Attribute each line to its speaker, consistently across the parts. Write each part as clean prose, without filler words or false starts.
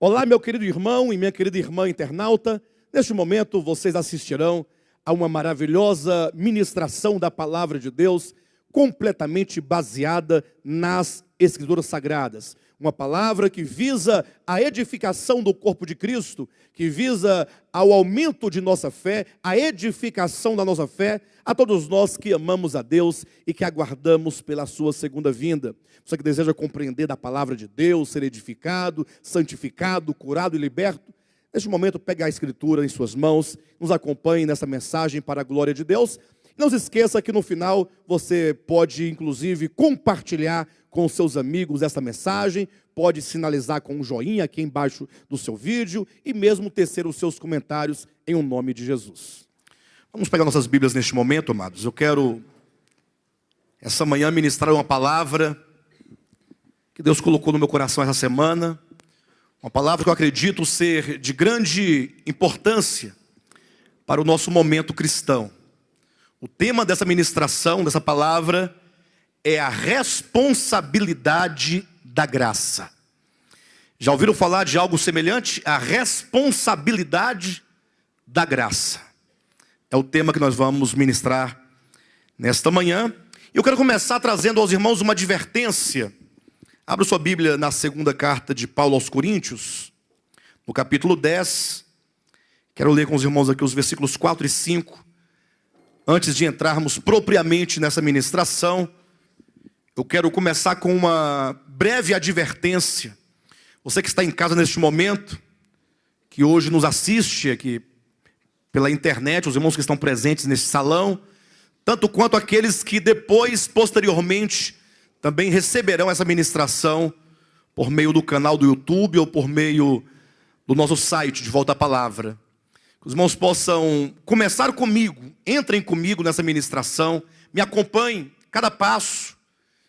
Speaker 1: Olá, meu querido irmão e minha querida irmã internauta. Neste momento, vocês assistirão a uma maravilhosa ministração da Palavra de Deus, completamente baseada nas Escrituras Sagradas. Uma palavra que visa a edificação do corpo de Cristo, que visa ao aumento de nossa fé, a edificação da nossa fé, a todos nós que amamos a Deus e que aguardamos pela sua segunda vinda. Você que deseja compreender da palavra de Deus, ser edificado, santificado, curado e liberto, neste momento pegue a Escritura em suas mãos, nos acompanhe nessa mensagem para a glória de Deus. Não se esqueça que no final você pode inclusive compartilhar com seus amigos essa mensagem, pode sinalizar com um joinha aqui embaixo do seu vídeo e mesmo tecer os seus comentários em o nome de Jesus. Vamos pegar nossas Bíblias neste momento, amados. Eu quero essa manhã ministrar uma palavra que Deus colocou no meu coração essa semana, uma palavra que eu acredito ser de grande importância para o nosso momento cristão. O tema dessa ministração, dessa palavra, é a responsabilidade da graça. Já ouviram falar de algo semelhante? A responsabilidade da graça. É o tema que nós vamos ministrar nesta manhã. Eu quero começar trazendo aos irmãos uma advertência. Abra sua Bíblia na segunda carta de Paulo aos Coríntios, no capítulo 10. Quero ler com os irmãos aqui os versículos 4 e 5. Antes de entrarmos propriamente nessa ministração, eu quero começar com uma breve advertência. Você que está em casa neste momento, que hoje nos assiste aqui pela internet, os irmãos que estão presentes neste salão, tanto quanto aqueles que depois, posteriormente, também receberão essa ministração por meio do canal do YouTube ou por meio do nosso site de Volta à Palavra. Que os irmãos possam começar comigo, entrem comigo nessa ministração, me acompanhem, cada passo,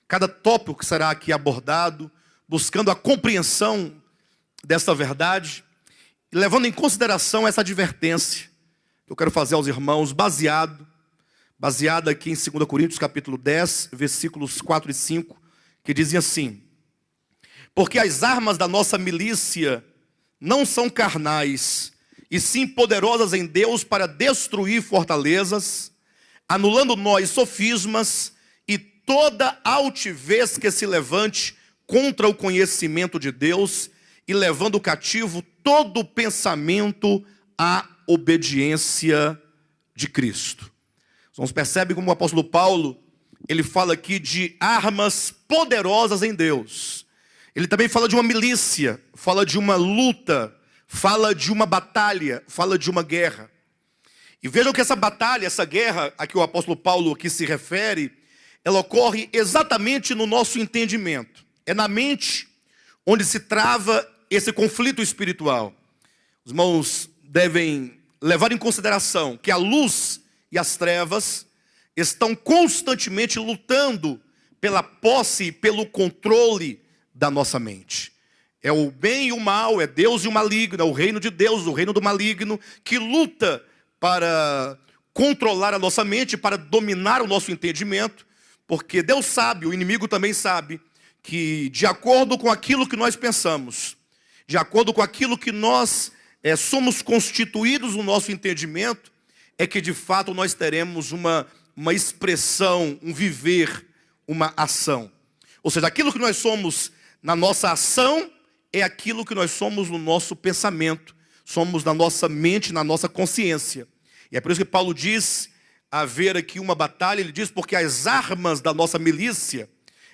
Speaker 1: cada tópico que será aqui abordado, buscando a compreensão dessa verdade, e levando em consideração essa advertência que eu quero fazer aos irmãos, baseada aqui em 2 Coríntios capítulo 10, versículos 4 e 5, que dizem assim: porque as armas da nossa milícia não são carnais, e sim poderosas em Deus para destruir fortalezas, anulando nós sofismas e toda altivez que se levante contra o conhecimento de Deus, e levando cativo todo pensamento à obediência de Cristo. Vocês percebem como o apóstolo Paulo, ele fala aqui de armas poderosas em Deus. Ele também fala de uma milícia, fala de uma luta, fala de uma batalha, fala de uma guerra. E vejam que essa batalha, essa guerra a que o apóstolo Paulo aqui se refere, ela ocorre exatamente no nosso entendimento. É na mente onde se trava esse conflito espiritual. Os irmãos devem levar em consideração que a luz e as trevas estão constantemente lutando pela posse e pelo controle da nossa mente. É o bem e o mal, é Deus e o maligno, é o reino de Deus, o reino do maligno, que luta para controlar a nossa mente, para dominar o nosso entendimento, porque Deus sabe, o inimigo também sabe, que de acordo com aquilo que nós pensamos, de acordo com aquilo que nós somos constituídos no nosso entendimento, é que de fato nós teremos uma expressão, um viver, uma ação. Ou seja, aquilo que nós somos na nossa ação é aquilo que nós somos no nosso pensamento, somos na nossa mente, na nossa consciência. E é por isso que Paulo diz haver aqui uma batalha, ele diz porque as armas da nossa milícia,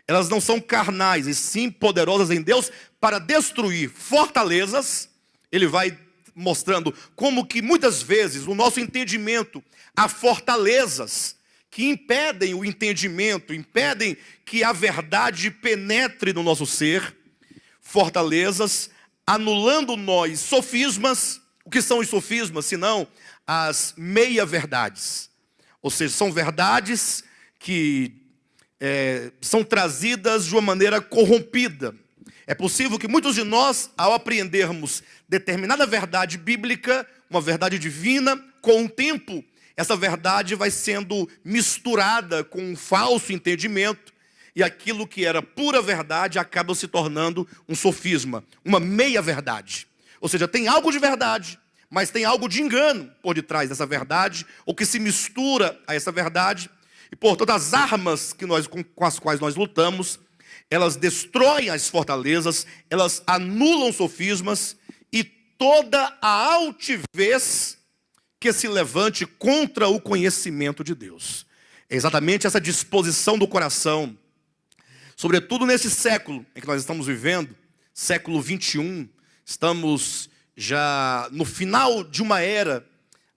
Speaker 1: elas não são carnais, e sim poderosas em Deus para destruir fortalezas. Ele vai mostrando como que muitas vezes no nosso entendimento há fortalezas que impedem o entendimento, impedem que a verdade penetre no nosso ser. Fortalezas, anulando nós sofismas. O que são os sofismas? Senão as meia-verdades. Ou seja, são verdades que são trazidas de uma maneira corrompida. É possível que muitos de nós, ao apreendermos determinada verdade bíblica, uma verdade divina, com o tempo, essa verdade vai sendo misturada com um falso entendimento, e aquilo que era pura verdade acaba se tornando um sofisma, uma meia-verdade. Ou seja, tem algo de verdade, mas tem algo de engano por detrás dessa verdade, ou que se mistura a essa verdade. E, portanto, as armas com as quais nós lutamos, elas destroem as fortalezas, elas anulam sofismas e toda a altivez que se levante contra o conhecimento de Deus. É exatamente essa disposição do coração, sobretudo nesse século em que nós estamos vivendo, século 21, estamos já no final de uma era,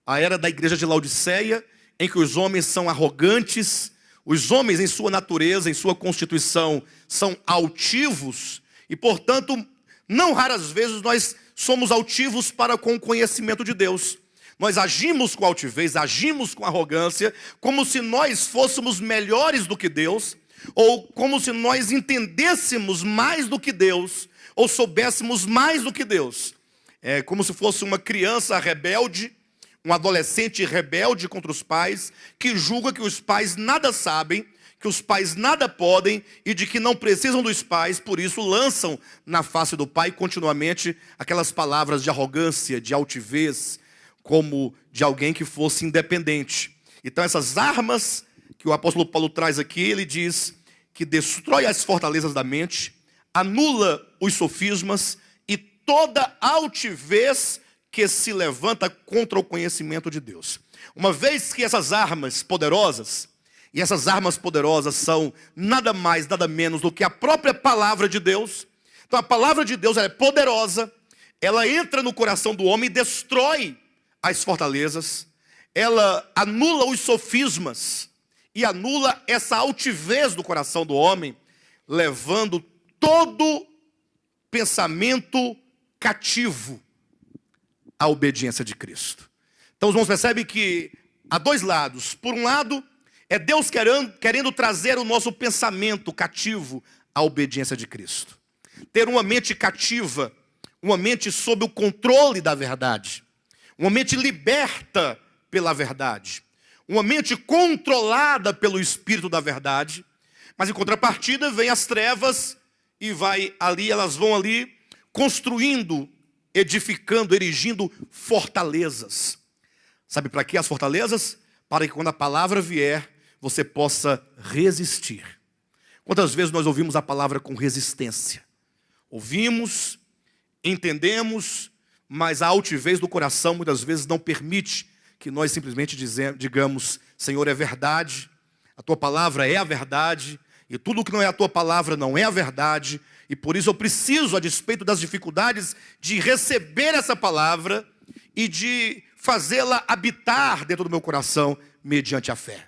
Speaker 1: a era da igreja de Laodiceia, em que os homens são arrogantes, os homens em sua natureza, em sua constituição, são altivos, e portanto, não raras vezes nós somos altivos para com o conhecimento de Deus. Nós agimos com altivez, agimos com arrogância, como se nós fôssemos melhores do que Deus, ou como se nós entendêssemos mais do que Deus, ou soubéssemos mais do que Deus. É como se fosse uma criança rebelde, um adolescente rebelde contra os pais, que julga que os pais nada sabem, que os pais nada podem e de que não precisam dos pais, por isso lançam na face do pai continuamente aquelas palavras de arrogância, de altivez, como de alguém que fosse independente. Então essas armas que o apóstolo Paulo traz aqui, ele diz que destrói as fortalezas da mente, anula os sofismas e toda altivez que se levanta contra o conhecimento de Deus. Uma vez que essas armas poderosas, e essas armas poderosas são nada mais, nada menos do que a própria palavra de Deus. Então a palavra de Deus ela é poderosa, ela entra no coração do homem e destrói as fortalezas, ela anula os sofismas e anula essa altivez do coração do homem, levando todo pensamento cativo à obediência de Cristo. Então os irmãos percebem que há dois lados. Por um lado, é Deus querendo trazer o nosso pensamento cativo à obediência de Cristo. Ter uma mente cativa, uma mente sob o controle da verdade. Uma mente liberta pela verdade. Uma mente controlada pelo Espírito da verdade. Mas em contrapartida vem as trevas e elas vão ali construindo, edificando, erigindo fortalezas. Sabe para que as fortalezas? Para que quando a palavra vier, você possa resistir. Quantas vezes nós ouvimos a palavra com resistência? Ouvimos, entendemos, mas a altivez do coração muitas vezes não permite que nós simplesmente digamos: Senhor, é verdade, a tua palavra é a verdade, e tudo que não é a tua palavra não é a verdade, e por isso eu preciso, a despeito das dificuldades, de receber essa palavra e de fazê-la habitar dentro do meu coração mediante a fé.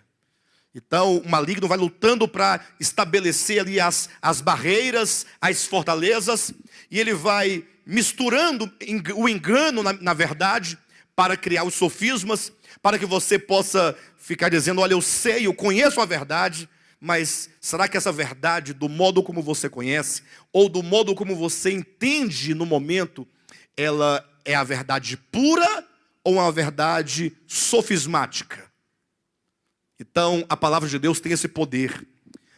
Speaker 1: Então o maligno vai lutando para estabelecer ali as barreiras, as fortalezas, e ele vai misturando o engano na verdade, para criar os sofismas, para que você possa ficar dizendo: olha, eu sei, eu conheço a verdade, mas será que essa verdade, do modo como você conhece, ou do modo como você entende no momento, ela é a verdade pura ou uma verdade sofismática? Então a palavra de Deus tem esse poder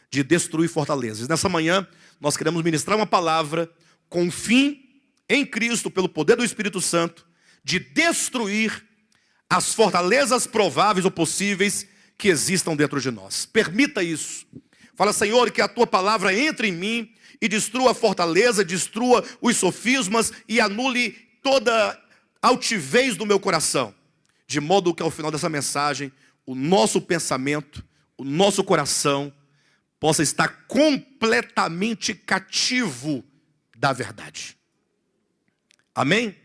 Speaker 1: de destruir fortalezas. Nessa manhã nós queremos ministrar uma palavra com fim em Cristo, pelo poder do Espírito Santo, de destruir as fortalezas prováveis ou possíveis que existam dentro de nós. Permita isso. Fala: Senhor, que a tua palavra entre em mim e destrua a fortaleza, destrua os sofismas e anule toda altivez do meu coração, de modo que ao final dessa mensagem o nosso pensamento, o nosso coração possa estar completamente cativo da verdade. Amém?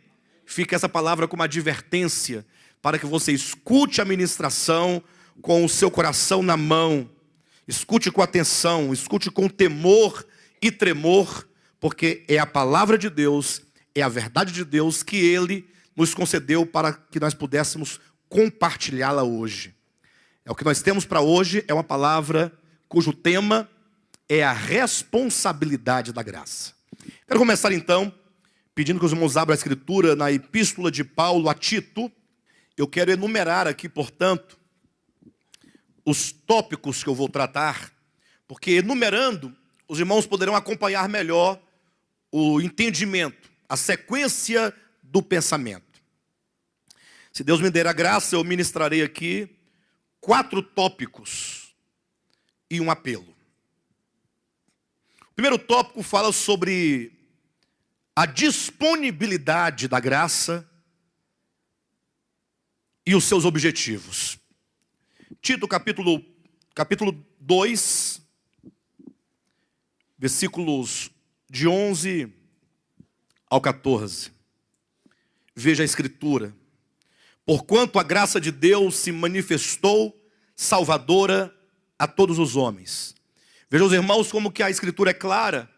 Speaker 1: Fica essa palavra como advertência para que você escute a ministração com o seu coração na mão. Escute com atenção, escute com temor e tremor, porque é a palavra de Deus, é a verdade de Deus que Ele nos concedeu para que nós pudéssemos compartilhá-la hoje. O que nós temos para hoje é uma palavra cujo tema é a responsabilidade da graça. Quero começar então pedindo que os irmãos abram a escritura na epístola de Paulo a Tito. Eu quero enumerar aqui, portanto, os tópicos que eu vou tratar, porque enumerando, os irmãos poderão acompanhar melhor o entendimento, a sequência do pensamento. Se Deus me der a graça, eu ministrarei aqui 4 tópicos e um apelo. O primeiro tópico fala sobre a disponibilidade da graça e os seus objetivos. Tito, capítulo 2, versículos de 11 ao 14. Veja a escritura. Porquanto a graça de Deus se manifestou salvadora a todos os homens. Vejam os irmãos como que a escritura é clara.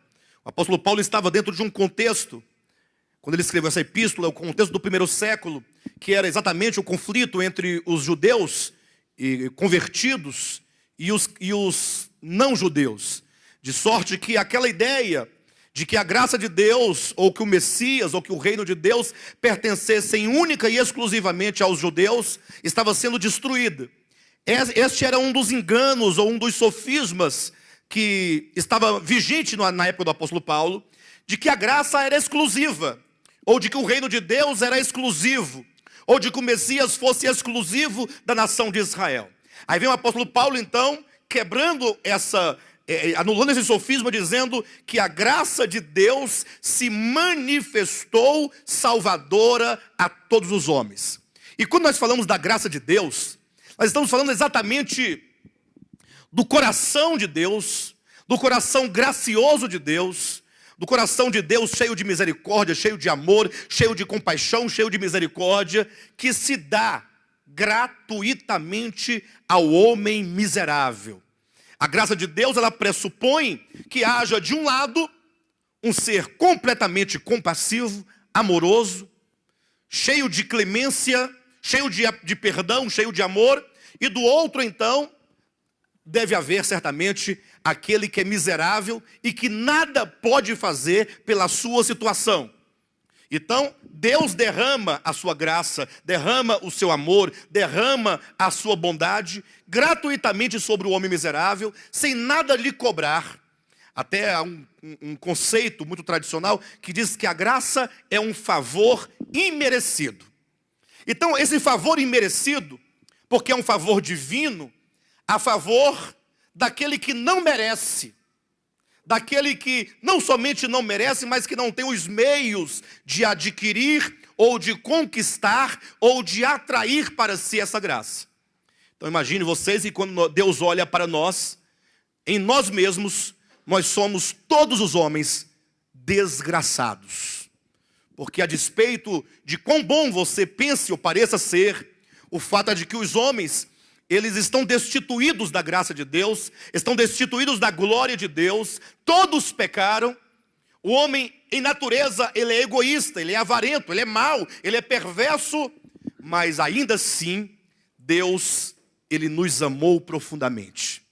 Speaker 1: O apóstolo Paulo estava dentro de um contexto, quando ele escreveu essa epístola, o contexto do primeiro século, que era exatamente o conflito entre os judeus e convertidos e os não judeus. De sorte que aquela ideia de que a graça de Deus, ou que o Messias, ou que o reino de Deus pertencessem única e exclusivamente aos judeus, estava sendo destruída. Este era um dos enganos, ou um dos sofismas que estava vigente na época do apóstolo Paulo, de que a graça era exclusiva, ou de que o reino de Deus era exclusivo, ou de que o Messias fosse exclusivo da nação de Israel. Aí vem o apóstolo Paulo, então, quebrando anulando esse sofisma, dizendo que a graça de Deus se manifestou salvadora a todos os homens. E quando nós falamos da graça de Deus, nós estamos falando exatamente do coração de Deus, do coração gracioso de Deus, do coração de Deus cheio de misericórdia, cheio de amor, cheio de compaixão, cheio de misericórdia, que se dá gratuitamente ao homem miserável. A graça de Deus, ela pressupõe que haja, de um lado, um ser completamente compassivo, amoroso, cheio de clemência, cheio de perdão, cheio de amor, e do outro, então, deve haver, certamente, aquele que é miserável e que nada pode fazer pela sua situação. Então, Deus derrama a sua graça, derrama o seu amor, derrama a sua bondade gratuitamente sobre o homem miserável, sem nada lhe cobrar. Até há um conceito muito tradicional que diz que a graça é um favor imerecido. Então, esse favor imerecido, porque é um favor divino, a favor daquele que não merece, daquele que não somente não merece, mas que não tem os meios de adquirir, ou de conquistar, ou de atrair para si essa graça. Então imagine vocês que quando Deus olha para nós, em nós mesmos, nós somos todos os homens desgraçados. Porque a despeito de quão bom você pense ou pareça ser, o fato é de que os homens, eles estão destituídos da graça de Deus, estão destituídos da glória de Deus, todos pecaram. O homem, em natureza, ele é egoísta, ele é avarento, ele é mau, ele é perverso, mas ainda assim, Deus, ele nos amou profundamente.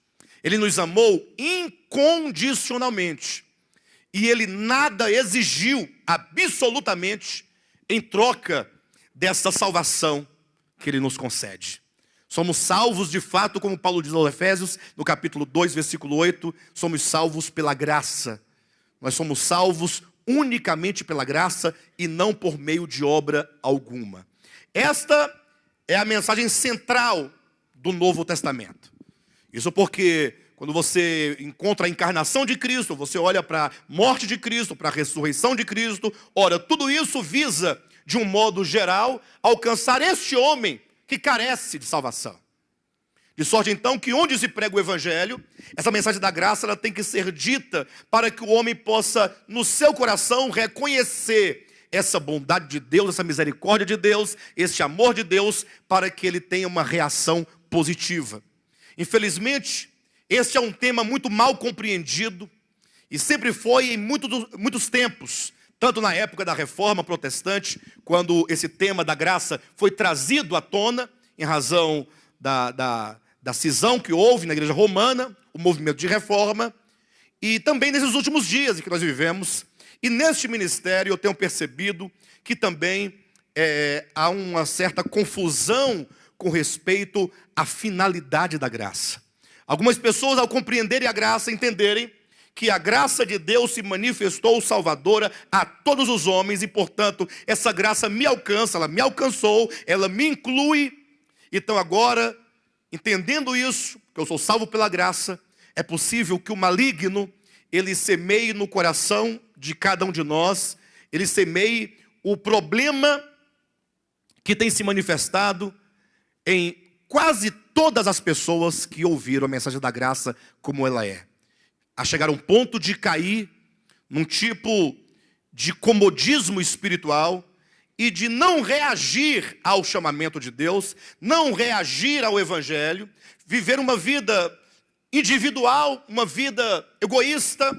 Speaker 1: Ele nos amou incondicionalmente. E ele nada exigiu, absolutamente, em troca dessa salvação que ele nos concede. Somos salvos de fato, como Paulo diz aos Efésios, no capítulo 2, versículo 8, somos salvos pela graça. Nós somos salvos unicamente pela graça e não por meio de obra alguma. Esta é a mensagem central do Novo Testamento. Isso porque quando você encontra a encarnação de Cristo, você olha para a morte de Cristo, para a ressurreição de Cristo, ora, tudo isso visa, de um modo geral, alcançar este homem que carece de salvação. De sorte então que onde se prega o evangelho, essa mensagem da graça ela tem que ser dita para que o homem possa, no seu coração, reconhecer essa bondade de Deus, essa misericórdia de Deus, esse amor de Deus, para que ele tenha uma reação positiva. Infelizmente, este é um tema muito mal compreendido e sempre foi em muitos tempos, tanto na época da Reforma Protestante, quando esse tema da graça foi trazido à tona, em razão da cisão que houve na Igreja Romana, o movimento de reforma, e também nesses últimos dias em que nós vivemos. E neste ministério eu tenho percebido que também há uma certa confusão com respeito à finalidade da graça. Algumas pessoas, ao compreenderem a graça, entenderem que a graça de Deus se manifestou salvadora a todos os homens e, portanto, essa graça me alcança, ela me alcançou, ela me inclui. Então agora, entendendo isso, que eu sou salvo pela graça, é possível que o maligno, ele semeie no coração de cada um de nós, ele semeie o problema que tem se manifestado em quase todas as pessoas que ouviram a mensagem da graça como ela é. A chegar a um ponto de cair num tipo de comodismo espiritual e de não reagir ao chamamento de Deus, não reagir ao Evangelho, viver uma vida individual, uma vida egoísta,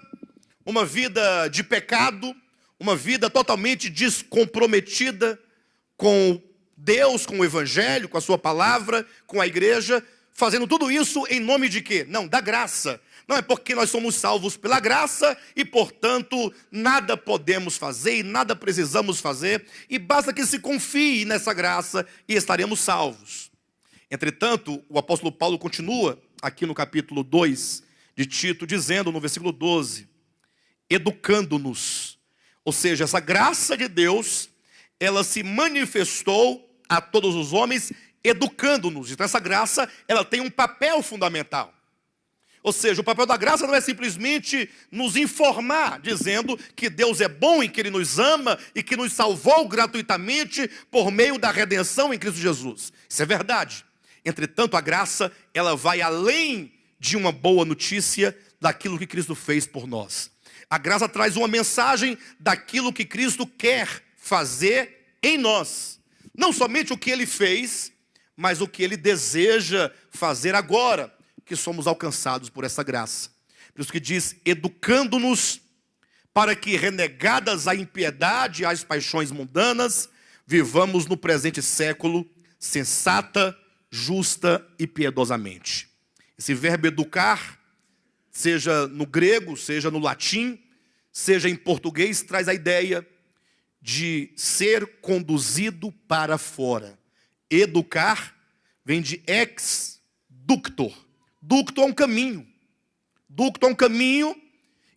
Speaker 1: uma vida de pecado, uma vida totalmente descomprometida com Deus, com o Evangelho, com a sua palavra, com a igreja, fazendo tudo isso em nome de quê? Não, da graça. Não é porque nós somos salvos pela graça e, portanto, nada podemos fazer e nada precisamos fazer, e basta que se confie nessa graça e estaremos salvos. Entretanto, o apóstolo Paulo continua aqui no capítulo 2 de Tito, dizendo no versículo 12, educando-nos. Ou seja, essa graça de Deus, ela se manifestou a todos os homens, educando-nos. Então essa graça, ela tem um papel fundamental. Ou seja, o papel da graça não é simplesmente nos informar, dizendo que Deus é bom e que Ele nos ama e que nos salvou gratuitamente por meio da redenção em Cristo Jesus. Isso é verdade. Entretanto, a graça, ela vai além de uma boa notícia daquilo que Cristo fez por nós. A graça traz uma mensagem daquilo que Cristo quer fazer em nós. Não somente o que Ele fez, mas o que Ele deseja fazer agora, que somos alcançados por essa graça. Por isso que diz, educando-nos para que, renegadas a impiedade e as paixões mundanas, vivamos no presente século sensata, justa e piedosamente. Esse verbo educar, seja no grego, seja no latim, seja em português, traz a ideia de ser conduzido para fora. Educar vem de ex ductor. Ducto é um caminho. Ducto é um caminho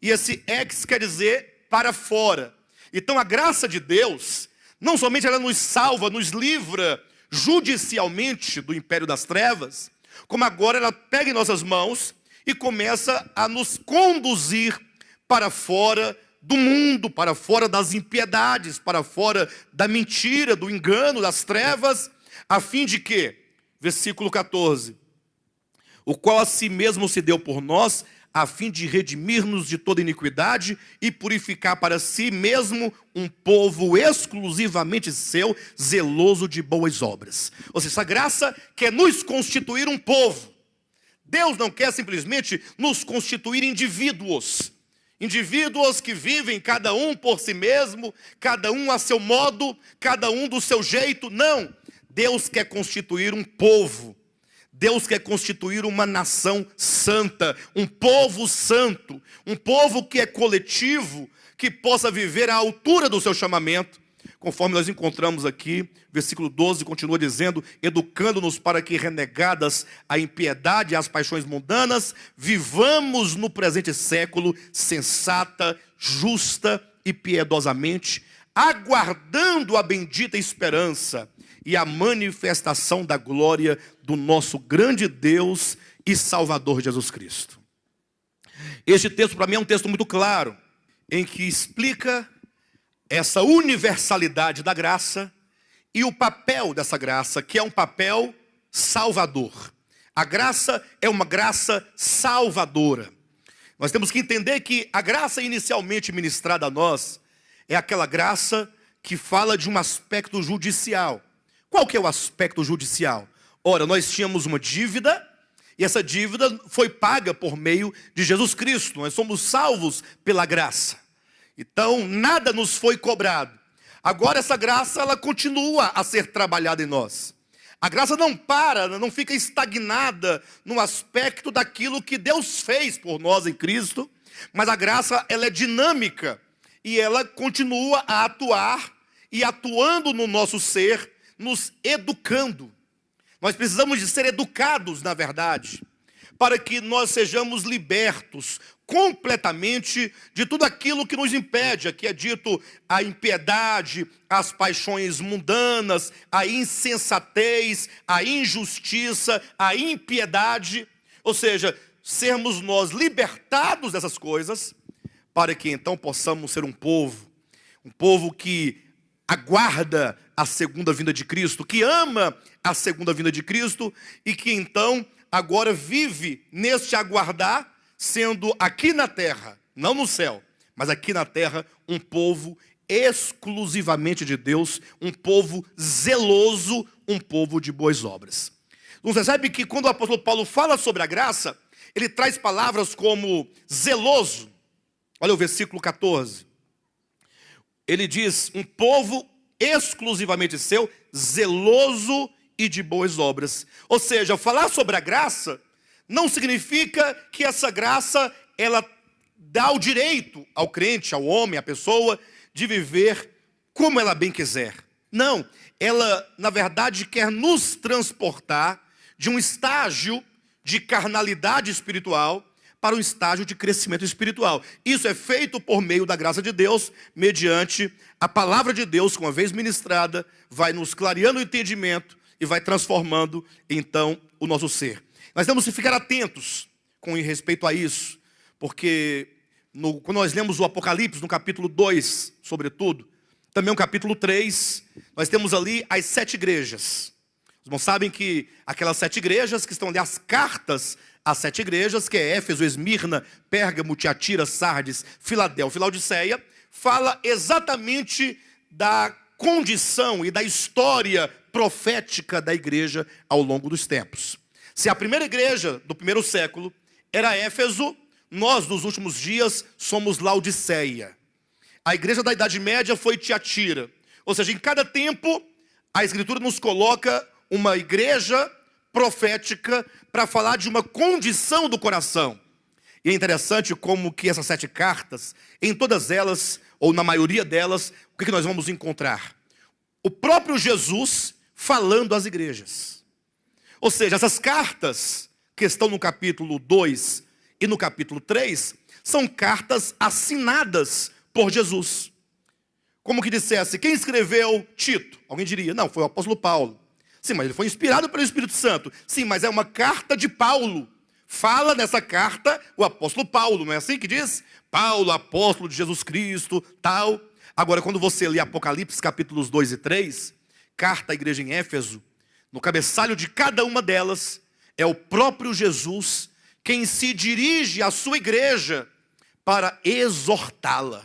Speaker 1: e esse ex quer dizer para fora. Então a graça de Deus, não somente ela nos salva, nos livra judicialmente do império das trevas, como agora ela pega em nossas mãos e começa a nos conduzir para fora do mundo, para fora das impiedades, para fora da mentira, do engano, das trevas, a fim de que, versículo 14, o qual a si mesmo se deu por nós, a fim de redimir-nos de toda iniquidade e purificar para si mesmo um povo exclusivamente seu, zeloso de boas obras. Ou seja, essa graça quer nos constituir um povo. Deus não quer simplesmente nos constituir indivíduos. Indivíduos que vivem cada um por si mesmo, cada um a seu modo, cada um do seu jeito. Não, Deus quer constituir um povo. Deus quer constituir uma nação santa, um povo santo, um povo que é coletivo, que possa viver à altura do seu chamamento, conforme nós encontramos aqui, versículo 12 continua dizendo, educando-nos para que, renegadas a impiedade e as paixões mundanas, vivamos no presente século sensata, justa e piedosamente, aguardando a bendita esperança e a manifestação da glória do nosso grande Deus e Salvador Jesus Cristo. Este texto para mim é um texto muito claro, em que explica essa universalidade da graça e o papel dessa graça, que é um papel salvador. A graça é uma graça salvadora. Nós temos que entender que a graça inicialmente ministrada a nós é aquela graça que fala de um aspecto judicial. Qual que é o aspecto judicial? Ora, nós tínhamos uma dívida e essa dívida foi paga por meio de Jesus Cristo. Nós somos salvos pela graça. Então, nada nos foi cobrado. Agora essa graça, ela continua a ser trabalhada em nós. A graça não para, não fica estagnada no aspecto daquilo que Deus fez por nós em Cristo, mas a graça, ela é dinâmica e ela continua a atuar e atuando no nosso ser, nos educando. Nós precisamos de ser educados, na verdade, para que nós sejamos libertos completamente de tudo aquilo que nos impede. Aqui é dito a impiedade, as paixões mundanas, a insensatez, a injustiça, a impiedade. Ou seja, sermos nós libertados dessas coisas, para que então possamos ser um povo que aguarda a segunda vinda de Cristo, que ama a segunda vinda de Cristo e que então agora vive neste aguardar, sendo aqui na terra, não no céu, mas aqui na terra, um povo exclusivamente de Deus, um povo zeloso, um povo de boas obras. Você sabe que quando o apóstolo Paulo fala sobre a graça, ele traz palavras como zeloso. Olha o versículo 14. Ele diz, um povo exclusivamente seu, zeloso e de boas obras. Ou seja, falar sobre a graça não significa que essa graça, ela dá o direito ao crente, ao homem, à pessoa, de viver como ela bem quiser. Não, ela, na verdade, quer nos transportar de um estágio de carnalidade espiritual para um estágio de crescimento espiritual. Isso é feito por meio da graça de Deus, mediante a palavra de Deus, que uma vez ministrada, vai nos clareando o entendimento e vai transformando, então, o nosso ser. Nós temos que ficar atentos com respeito a isso, porque quando nós lemos o Apocalipse, no capítulo 2, sobretudo, também o capítulo 3, nós temos ali as 7 igrejas. Os irmãos sabem que aquelas 7 igrejas, que estão ali as cartas às 7 igrejas, que é Éfeso, Esmirna, Pérgamo, Tiatira, Sardes, Filadélfia e Laodiceia, fala exatamente da condição e da história profética da igreja ao longo dos tempos. Se a primeira igreja do primeiro século era Éfeso, nós dos últimos dias somos Laodiceia. A igreja da Idade Média foi Tiatira. Ou seja, em cada tempo a Escritura nos coloca uma igreja profética para falar de uma condição do coração. E é interessante como que essas 7 cartas, em todas elas, ou na maioria delas, o que nós vamos encontrar? O próprio Jesus falando às igrejas. Ou seja, essas cartas que estão no capítulo 2 e no capítulo 3, são cartas assinadas por Jesus. Como que dissesse, quem escreveu Tito? Alguém diria, não, foi o apóstolo Paulo. Sim, mas ele foi inspirado pelo Espírito Santo. Sim, mas é uma carta de Paulo. Fala nessa carta o apóstolo Paulo, não é assim que diz? Paulo, apóstolo de Jesus Cristo, tal. Agora, quando você lê Apocalipse, capítulos 2 e 3, carta à igreja em Éfeso, no cabeçalho de cada uma delas, é o próprio Jesus quem se dirige à sua igreja para exortá-la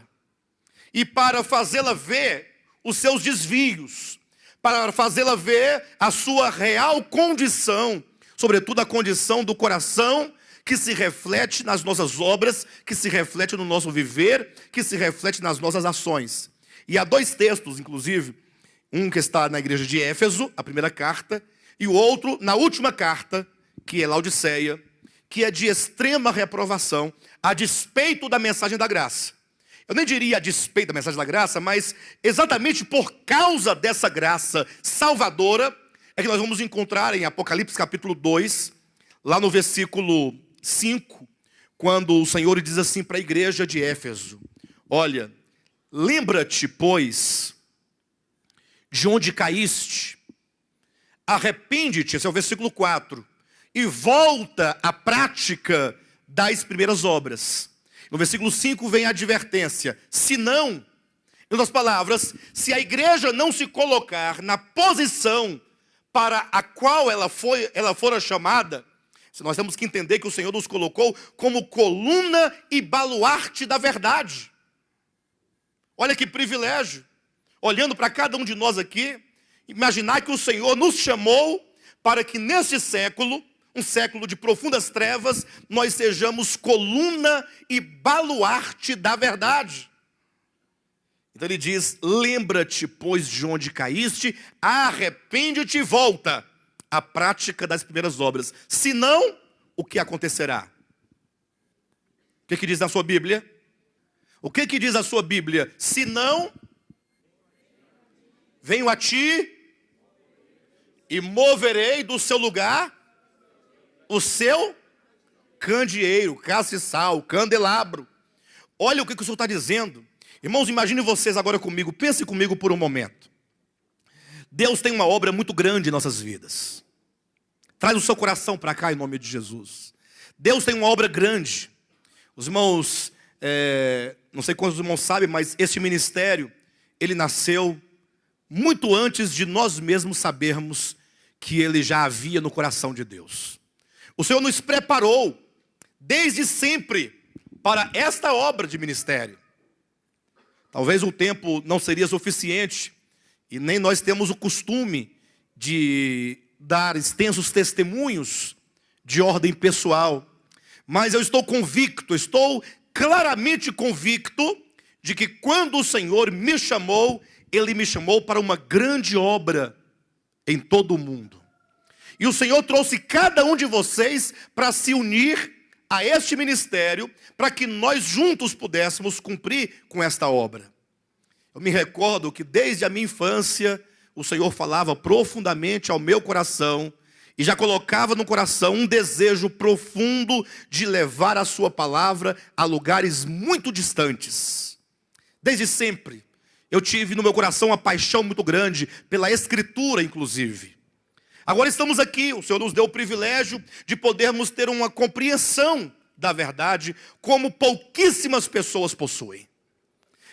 Speaker 1: e para fazê-la ver os seus desvios, para fazê-la ver a sua real condição, sobretudo a condição do coração, que se reflete nas nossas obras, que se reflete no nosso viver, que se reflete nas nossas ações. E há 2 textos, inclusive, um que está na igreja de Éfeso, a primeira carta, e o outro na última carta, que é Laodiceia, que é de extrema reprovação, a despeito da mensagem da graça. Eu nem diria a despeito da mensagem da graça, mas exatamente por causa dessa graça salvadora, é que nós vamos encontrar em Apocalipse capítulo 2, lá no versículo 5, quando o Senhor diz assim para a igreja de Éfeso, olha, lembra-te, pois, de onde caíste, arrepende-te, esse é o versículo 4, e volta à prática das primeiras obras. No versículo 5 vem a advertência, se não, em outras palavras, se a igreja não se colocar na posição para a qual ela fora chamada, nós temos que entender que o Senhor nos colocou como coluna e baluarte da verdade. Olha que privilégio, olhando para cada um de nós aqui, imaginar que o Senhor nos chamou para que neste século, um século de profundas trevas, nós sejamos coluna e baluarte da verdade. Então ele diz, lembra-te, pois, de onde caíste, arrepende-te e volta à prática das primeiras obras. Senão, o que acontecerá? O que diz na sua Bíblia? O que diz a sua Bíblia? Senão, venho a ti e moverei do seu lugar o seu candeeiro, castiçal, candelabro. Olha o que o Senhor está dizendo. Irmãos, imagine vocês agora comigo, pense comigo por um momento. Deus tem uma obra muito grande em nossas vidas. Traz o seu coração para cá em nome de Jesus. Deus tem uma obra grande. Os irmãos, não sei quantos irmãos sabem, mas este ministério, ele nasceu muito antes de nós mesmos sabermos que ele já havia no coração de Deus. O Senhor nos preparou desde sempre para esta obra de ministério. Talvez o tempo não seria suficiente e nem nós temos o costume de dar extensos testemunhos de ordem pessoal. Mas eu estou convicto, estou claramente convicto de que quando o Senhor me chamou, Ele me chamou para uma grande obra em todo o mundo. E o Senhor trouxe cada um de vocês para se unir a este ministério, para que nós juntos pudéssemos cumprir com esta obra. Eu me recordo que desde a minha infância, o Senhor falava profundamente ao meu coração, e já colocava no coração um desejo profundo de levar a sua palavra a lugares muito distantes. Desde sempre, eu tive no meu coração uma paixão muito grande pela Escritura, inclusive. Agora estamos aqui, o Senhor nos deu o privilégio de podermos ter uma compreensão da verdade, como pouquíssimas pessoas possuem.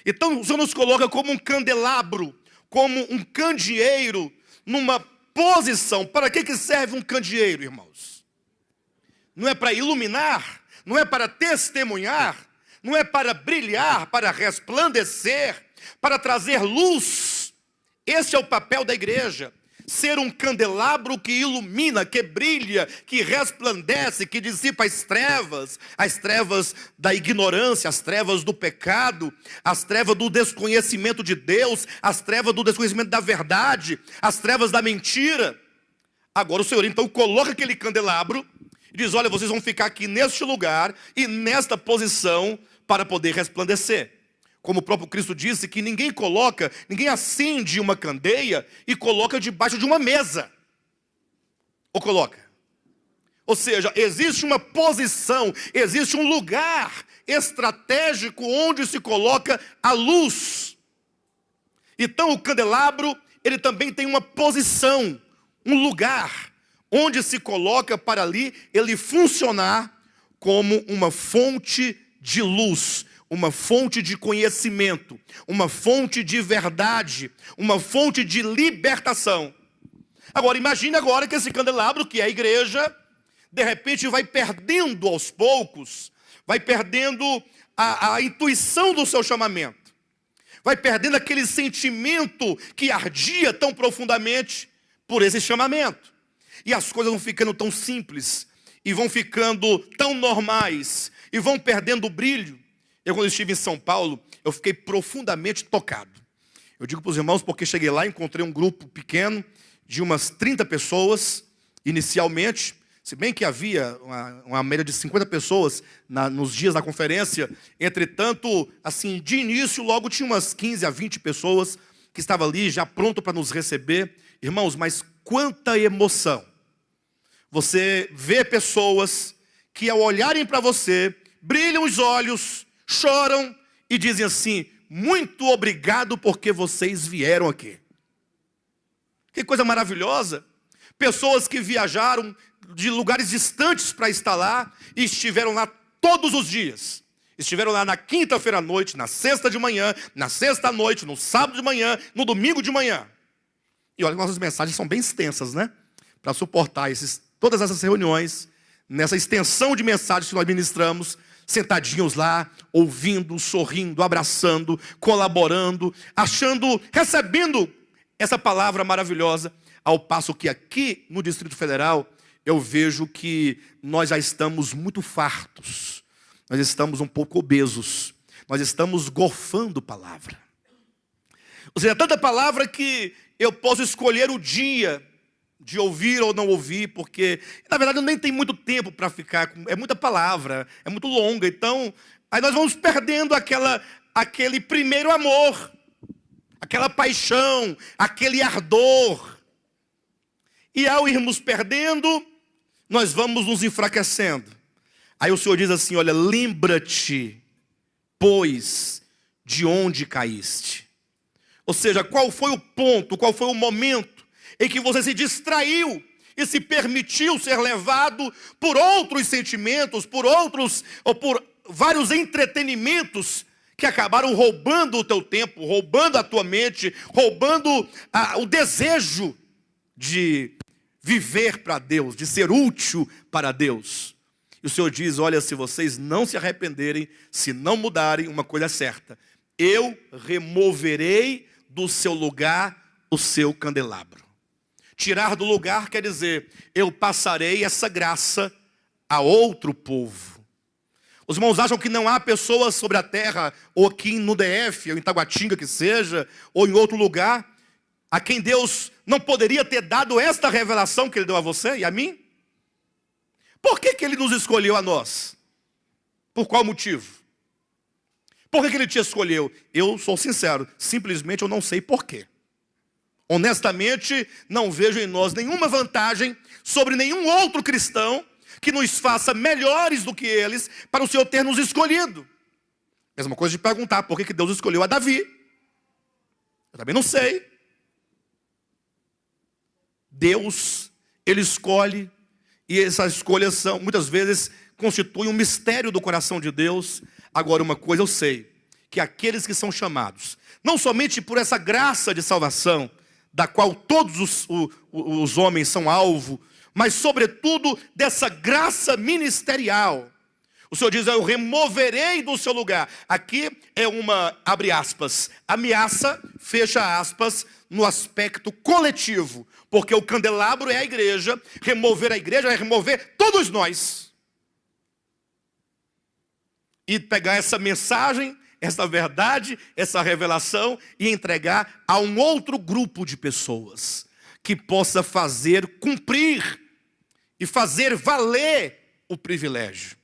Speaker 1: Então o Senhor nos coloca como um candelabro, como um candeeiro, numa posição. Para que serve um candeeiro, irmãos? Não é para iluminar, não é para testemunhar, não é para brilhar, para resplandecer, para trazer luz. Esse é o papel da igreja. Ser um candelabro que ilumina, que brilha, que resplandece, que dissipa as trevas da ignorância, as trevas do pecado, as trevas do desconhecimento de Deus, as trevas do desconhecimento da verdade, as trevas da mentira. Agora o Senhor então coloca aquele candelabro e diz: olha, vocês vão ficar aqui neste lugar e nesta posição para poder resplandecer. Como o próprio Cristo disse, que ninguém acende uma candeia e coloca debaixo de uma mesa. Ou coloca? Ou seja, existe uma posição, existe um lugar estratégico onde se coloca a luz. Então o candelabro, ele também tem uma posição, um lugar onde se coloca para ali ele funcionar como uma fonte de luz, uma fonte de conhecimento, uma fonte de verdade, uma fonte de libertação. Agora, imagine agora que esse candelabro, que é a igreja, de repente vai perdendo aos poucos, vai perdendo a intuição do seu chamamento, vai perdendo aquele sentimento que ardia tão profundamente por esse chamamento. E as coisas vão ficando tão simples, e vão ficando tão normais, e vão perdendo o brilho. Eu, quando estive em São Paulo, eu fiquei profundamente tocado. Eu digo para os irmãos porque cheguei lá e encontrei um grupo pequeno de umas 30 pessoas, inicialmente. Se bem que havia uma média de 50 pessoas nos dias da conferência. Entretanto, assim, de início, logo tinha umas 15 a 20 pessoas que estavam ali já pronto para nos receber. Irmãos, mas quanta emoção. Você vê pessoas que ao olharem para você, brilham os olhos, choram e dizem assim: muito obrigado porque vocês vieram aqui. Que coisa maravilhosa. Pessoas que viajaram de lugares distantes para estar lá e estiveram lá todos os dias. Estiveram lá na quinta-feira à noite, na sexta de manhã, na sexta à noite, no sábado de manhã, no domingo de manhã. E olha que nossas mensagens são bem extensas, né? Para suportar todas essas reuniões, nessa extensão de mensagens que nós ministramos, sentadinhos lá, ouvindo, sorrindo, abraçando, colaborando, recebendo essa palavra maravilhosa, ao passo que aqui no Distrito Federal, eu vejo que nós já estamos muito fartos, nós estamos um pouco obesos, nós estamos gorfando palavra. Ou seja, tanta palavra que eu posso escolher o dia de ouvir ou não ouvir, porque, na verdade, nem tem muito tempo para ficar, é muita palavra, é muito longa, então, aí nós vamos perdendo aquele primeiro amor, aquela paixão, aquele ardor, e ao irmos perdendo, nós vamos nos enfraquecendo. Aí o Senhor diz assim, olha, lembra-te, pois, de onde caíste. Ou seja, qual foi o ponto, qual foi o momento em que você se distraiu e se permitiu ser levado por outros sentimentos, por outros, ou por vários entretenimentos que acabaram roubando o teu tempo, roubando a tua mente, roubando o desejo de viver para Deus, de ser útil para Deus. E o Senhor diz, olha, se vocês não se arrependerem, se não mudarem, uma coisa é certa, eu removerei do seu lugar o seu candelabro. Tirar do lugar quer dizer, eu passarei essa graça a outro povo. Os irmãos acham que não há pessoas sobre a terra, ou aqui no DF, ou em Taguatinga que seja, ou em outro lugar, a quem Deus não poderia ter dado esta revelação que Ele deu a você e a mim? Por que Ele nos escolheu a nós? Por qual motivo? Por que Ele te escolheu? Eu sou sincero, simplesmente eu não sei por quê. Honestamente, não vejo em nós nenhuma vantagem sobre nenhum outro cristão que nos faça melhores do que eles para o Senhor ter nos escolhido. Mesma coisa de perguntar por que Deus escolheu a Davi. Eu também não sei. Deus, Ele escolhe, e essas escolhas são, muitas vezes, constituem um mistério do coração de Deus. Agora, uma coisa eu sei, que aqueles que são chamados, não somente por essa graça de salvação, da qual todos os homens são alvo, mas sobretudo dessa graça ministerial. O Senhor diz, eu removerei do seu lugar. Aqui é uma, abre aspas, ameaça, fecha aspas, no aspecto coletivo. Porque o candelabro é a igreja, remover a igreja é remover todos nós. E pegar essa mensagem, essa verdade, essa revelação e entregar a um outro grupo de pessoas que possa fazer cumprir e fazer valer o privilégio.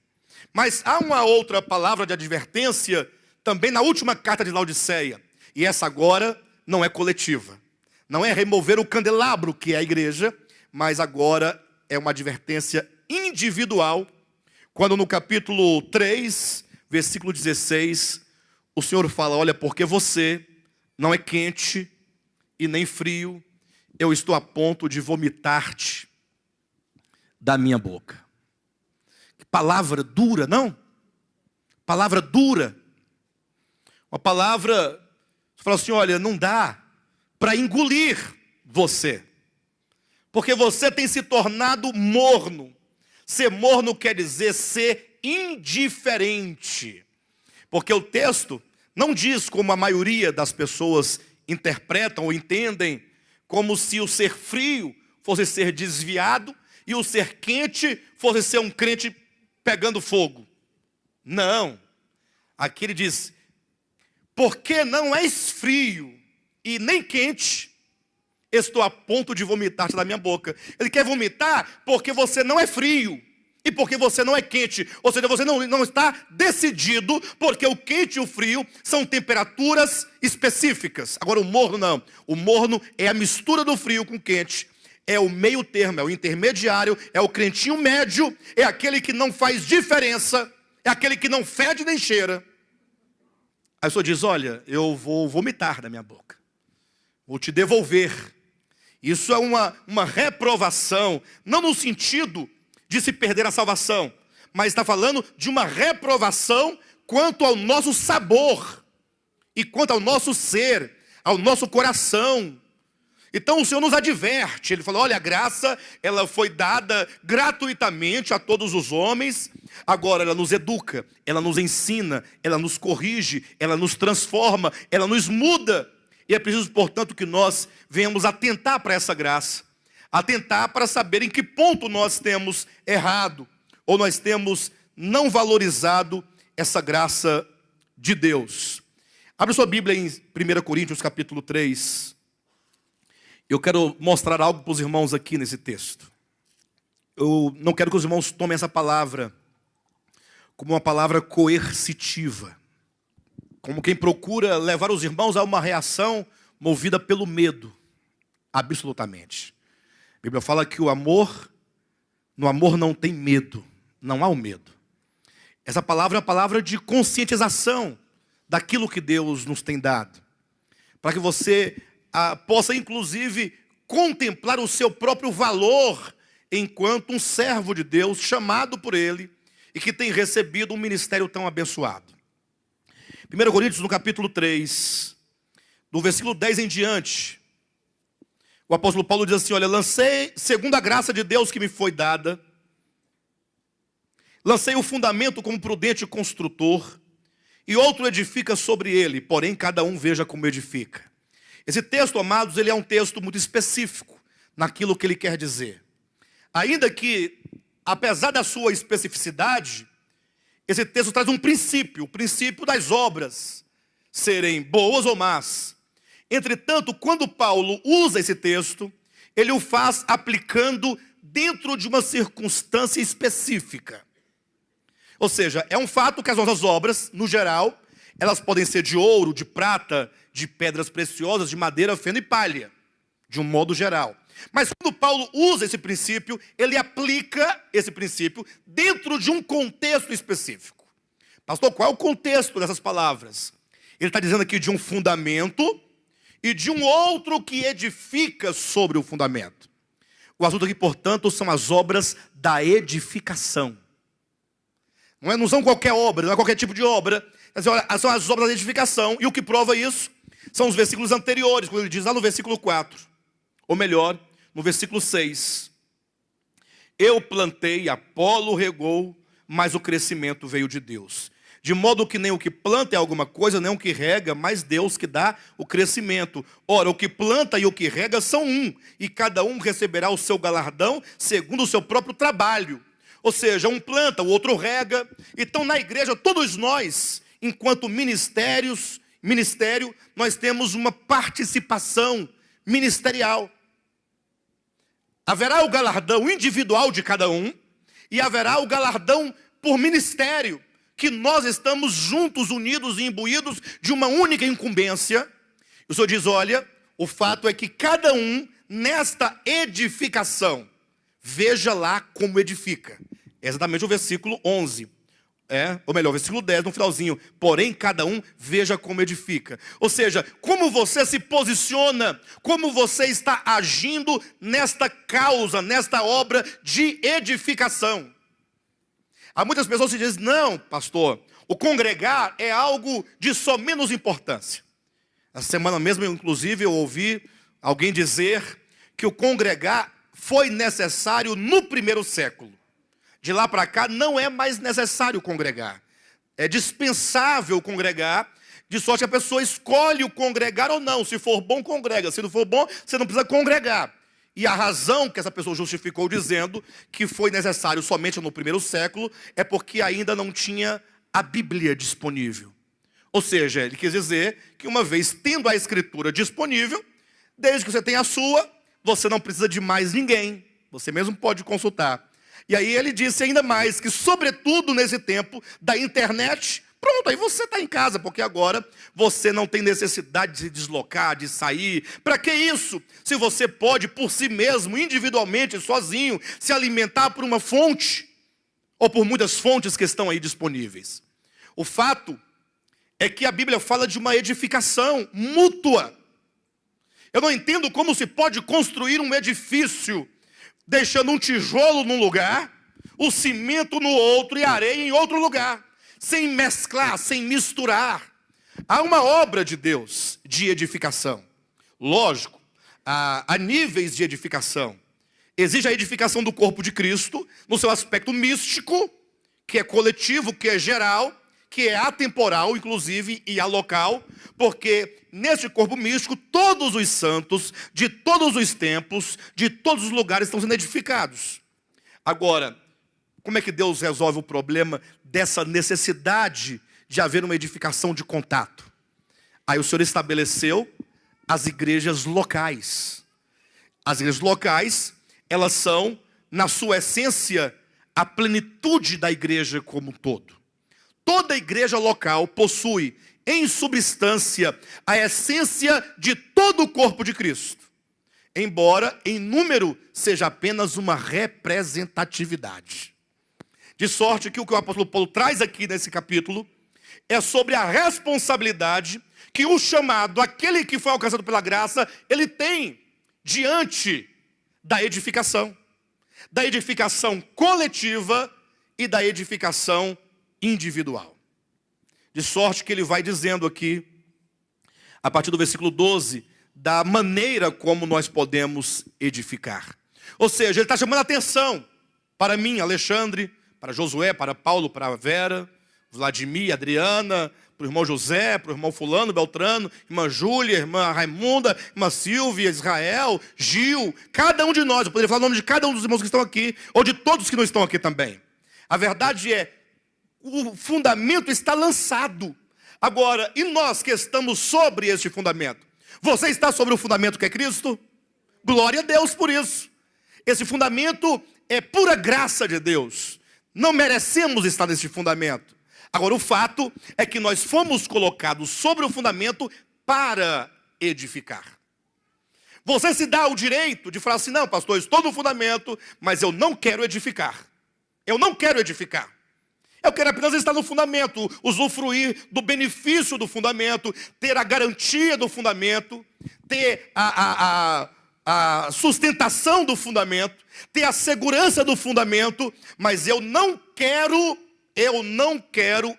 Speaker 1: Mas há uma outra palavra de advertência também na última carta de Laodiceia, e essa agora não é coletiva. Não é remover o candelabro que é a igreja, mas agora é uma advertência individual, quando no capítulo 3, versículo 16, o Senhor fala, olha, porque você não é quente e nem frio, eu estou a ponto de vomitar-te da minha boca. Que palavra dura, não? Palavra dura. Uma palavra, você fala assim, olha, não dá para engolir você. Porque você tem se tornado morno. Ser morno quer dizer ser indiferente. Porque o texto não diz como a maioria das pessoas interpretam ou entendem, como se o ser frio fosse ser desviado e o ser quente fosse ser um crente pegando fogo. Não. Aqui ele diz, porque não és frio e nem quente, estou a ponto de vomitar-te da minha boca. Ele quer vomitar porque você não é frio e porque você não é quente. Ou seja, você não está decidido, porque o quente e o frio são temperaturas específicas. Agora o morno não. O morno é a mistura do frio com o quente. É o meio termo, é o intermediário, é o crentinho médio, é aquele que não faz diferença, é aquele que não fede nem cheira. Aí o Senhor diz, olha, eu vou vomitar da minha boca. Vou te devolver. Isso é uma reprovação, não no sentido de se perder a salvação, mas está falando de uma reprovação quanto ao nosso sabor e quanto ao nosso ser, ao nosso coração. Então o Senhor nos adverte, Ele falou, olha, a graça, ela foi dada gratuitamente a todos os homens, agora ela nos educa, ela nos ensina, ela nos corrige, ela nos transforma, ela nos muda. E é preciso, portanto, que nós venhamos atentar para essa graça, atentar para saber em que ponto nós temos errado, ou nós temos não valorizado essa graça de Deus. Abra sua Bíblia em 1 Coríntios capítulo 3. Eu quero mostrar algo para os irmãos aqui nesse texto. Eu não quero que os irmãos tomem essa palavra como uma palavra coercitiva, como quem procura levar os irmãos a uma reação movida pelo medo, absolutamente. A Bíblia fala que no amor não tem medo, não há o medo. Essa palavra é uma palavra de conscientização daquilo que Deus nos tem dado. Para que você possa, inclusive, contemplar o seu próprio valor enquanto um servo de Deus, chamado por Ele, e que tem recebido um ministério tão abençoado. 1 Coríntios, no capítulo 3, do versículo 10 em diante, o apóstolo Paulo diz assim: olha, lancei, segundo a graça de Deus que me foi dada, lancei o fundamento como prudente construtor, e outro edifica sobre ele, porém cada um veja como edifica. Esse texto, amados, ele é um texto muito específico naquilo que ele quer dizer. Ainda que, apesar da sua especificidade, esse texto traz um princípio, o princípio das obras serem boas ou más. Entretanto, quando Paulo usa esse texto, ele o faz aplicando dentro de uma circunstância específica. Ou seja, é um fato que as nossas obras, no geral, elas podem ser de ouro, de prata, de pedras preciosas, de madeira, feno e palha, de um modo geral. Mas quando Paulo usa esse princípio, ele aplica esse princípio dentro de um contexto específico. Pastor, qual é o contexto dessas palavras? Ele está dizendo aqui de um fundamento e de um outro que edifica sobre o fundamento. O assunto aqui, portanto, são as obras da edificação. Não são qualquer obra, não é qualquer tipo de obra. São as obras da edificação. E o que prova isso são os versículos anteriores, quando ele diz lá no versículo 4. Ou melhor, no versículo 6. Eu plantei, Apolo regou, mas o crescimento veio de Deus. De modo que nem o que planta é alguma coisa, nem o que rega, mas Deus que dá o crescimento. Ora, o que planta e o que rega são um, e cada um receberá o seu galardão segundo o seu próprio trabalho. Ou seja, um planta, o outro rega. Então, na igreja, todos nós, enquanto ministério, nós temos uma participação ministerial. Haverá o galardão individual de cada um, e haverá o galardão por ministério, que nós estamos juntos, unidos e imbuídos de uma única incumbência. O Senhor diz, olha, o fato é que cada um, nesta edificação, veja lá como edifica. É exatamente o versículo 11. Ou melhor, o versículo 10, no finalzinho. Porém, cada um veja como edifica. Ou seja, como você se posiciona, como você está agindo nesta causa, nesta obra de edificação. Há muitas pessoas que dizem, não, pastor, o congregar é algo de só menos importância. Essa semana mesmo, inclusive, eu ouvi alguém dizer que o congregar foi necessário no primeiro século. De lá para cá não é mais necessário congregar. É dispensável congregar, de sorte que a pessoa escolhe o congregar ou não. Se for bom, congrega. Se não for bom, você não precisa congregar. E a razão que essa pessoa justificou dizendo que foi necessário somente no primeiro século é porque ainda não tinha a Bíblia disponível. Ou seja, ele quis dizer que uma vez tendo a Escritura disponível, desde que você tenha a sua, você não precisa de mais ninguém. Você mesmo pode consultar. E aí ele disse ainda mais que, sobretudo nesse tempo da internet, pronto, aí você está em casa, porque agora você não tem necessidade de se deslocar, de sair. Para que isso? Se você pode por si mesmo, individualmente, sozinho, se alimentar por uma fonte, ou por muitas fontes que estão aí disponíveis. O fato é que a Bíblia fala de uma edificação mútua. Eu não entendo como se pode construir um edifício deixando um tijolo num lugar, o cimento no outro e a areia em outro lugar, sem mesclar, sem misturar. Há uma obra de Deus de edificação. Lógico, há níveis de edificação. Existe a edificação do corpo de Cristo, no seu aspecto místico, que é coletivo, que é geral, que é atemporal, inclusive, e alocal, porque nesse corpo místico, todos os santos, de todos os tempos, de todos os lugares estão sendo edificados. Agora, como é que Deus resolve o problema dessa necessidade de haver uma edificação de contato? Aí o Senhor estabeleceu as igrejas locais. As igrejas locais, elas são, na sua essência, a plenitude da igreja como um todo. Toda igreja local possui, em substância, a essência de todo o corpo de Cristo. Embora, em número, seja apenas uma representatividade. De sorte que o apóstolo Paulo traz aqui nesse capítulo é sobre a responsabilidade que o chamado, aquele que foi alcançado pela graça, ele tem diante da edificação coletiva e da edificação individual. De sorte que ele vai dizendo aqui, a partir do versículo 12, da maneira como nós podemos edificar. Ou seja, ele está chamando a atenção para mim, Alexandre, para Josué, para Paulo, para Vera, Vladimir, Adriana, para o irmão José, para o irmão fulano, Beltrano, irmã Júlia, irmã Raimunda, irmã Silvia, Israel, Gil, cada um de nós, eu poderia falar o nome de cada um dos irmãos que estão aqui, ou de todos que não estão aqui também. A verdade é, o fundamento está lançado. Agora, e nós que estamos sobre este fundamento? Você está sobre o fundamento que é Cristo? Glória a Deus por isso. Esse fundamento é pura graça de Deus. Não merecemos estar nesse fundamento. Agora, o fato é que nós fomos colocados sobre o fundamento para edificar. Você se dá o direito de falar assim, não, pastor, eu estou no fundamento, mas eu não quero edificar. Eu não quero edificar. Eu quero apenas estar no fundamento, usufruir do benefício do fundamento, ter a garantia do fundamento, ter a sustentação do fundamento, ter a segurança do fundamento, mas eu não quero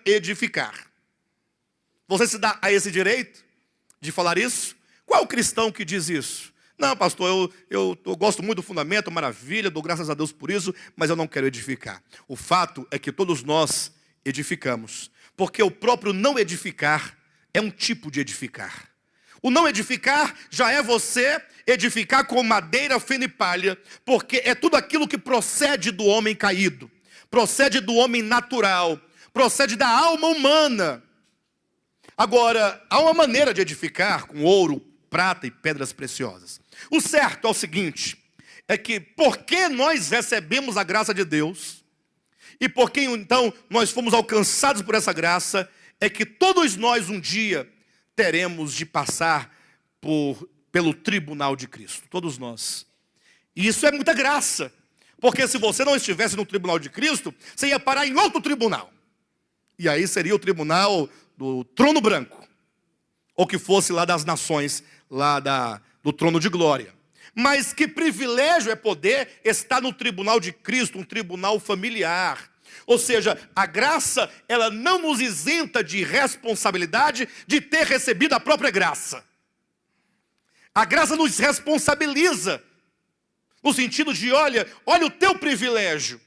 Speaker 1: edificar. Você se dá a esse direito de falar isso? Qual é o cristão que diz isso? Não, pastor, eu gosto muito do fundamento, maravilha, dou graças a Deus por isso, mas eu não quero edificar. O fato é que todos nós edificamos, porque o próprio não edificar é um tipo de edificar. O não edificar já é você edificar com madeira, feno e palha, porque é tudo aquilo que procede do homem caído, procede do homem natural, procede da alma humana. Agora, há uma maneira de edificar com ouro, prata e pedras preciosas. O certo é o seguinte, é que porque nós recebemos a graça de Deus, e porque então nós fomos alcançados por essa graça, é que todos nós um dia teremos de passar pelo tribunal de Cristo, todos nós. E isso é muita graça, porque se você não estivesse no tribunal de Cristo, você ia parar em outro tribunal. E aí seria o tribunal do trono branco, ou que fosse lá das nações, lá do trono de glória. Mas que privilégio é poder estar no tribunal de Cristo, um tribunal familiar. Ou seja, a graça, ela não nos isenta de responsabilidade de ter recebido a própria graça. A graça nos responsabiliza, no sentido de, olha o teu privilégio.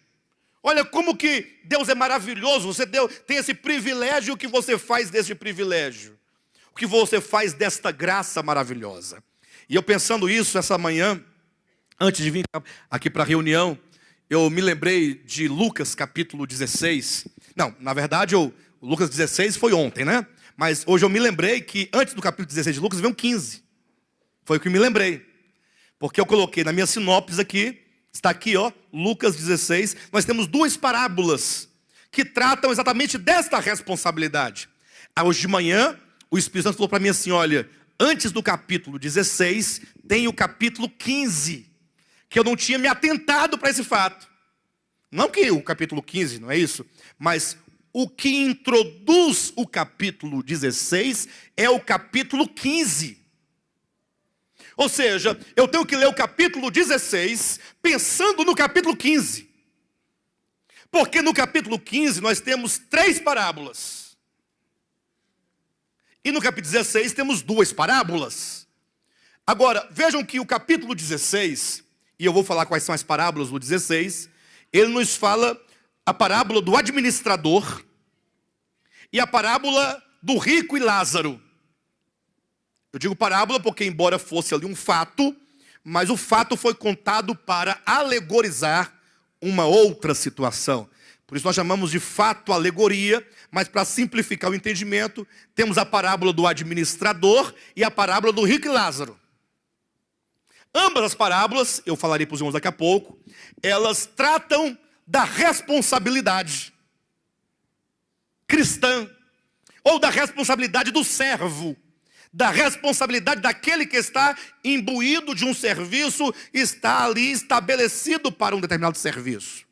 Speaker 1: Olha como que Deus é maravilhoso, tem esse privilégio, o que você faz desse privilégio? O que você faz desta graça maravilhosa? E eu pensando isso essa manhã, antes de vir aqui para a reunião, eu me lembrei de Lucas capítulo 16. Não, na verdade, o Lucas 16 foi ontem, né? Mas hoje eu me lembrei que antes do capítulo 16 de Lucas, veio um 15. Foi o que me lembrei. Porque eu coloquei na minha sinopse aqui, está aqui, ó, Lucas 16. Nós temos duas parábolas que tratam exatamente desta responsabilidade. Hoje de manhã, o Espírito Santo falou para mim assim, olha, antes do capítulo 16, tem o capítulo 15, que eu não tinha me atentado para esse fato. Não que o capítulo 15, não é isso? Mas o que introduz o capítulo 16 é o capítulo 15. Ou seja, eu tenho que ler o capítulo 16 pensando no capítulo 15. Porque no capítulo 15 nós temos 3 parábolas. E no capítulo 16 temos 2 parábolas. Agora, vejam que o capítulo 16, e eu vou falar quais são as parábolas do 16, ele nos fala a parábola do administrador e a parábola do rico e Lázaro. Eu digo parábola porque, embora fosse ali um fato, mas o fato foi contado para alegorizar uma outra situação. Por isso nós chamamos de fato alegoria, mas para simplificar o entendimento, temos a parábola do administrador e a parábola do rico e Lázaro. Ambas as parábolas, eu falarei para os irmãos daqui a pouco, elas tratam da responsabilidade cristã, ou da responsabilidade do servo, da responsabilidade daquele que está imbuído de um serviço, está ali estabelecido para um determinado serviço.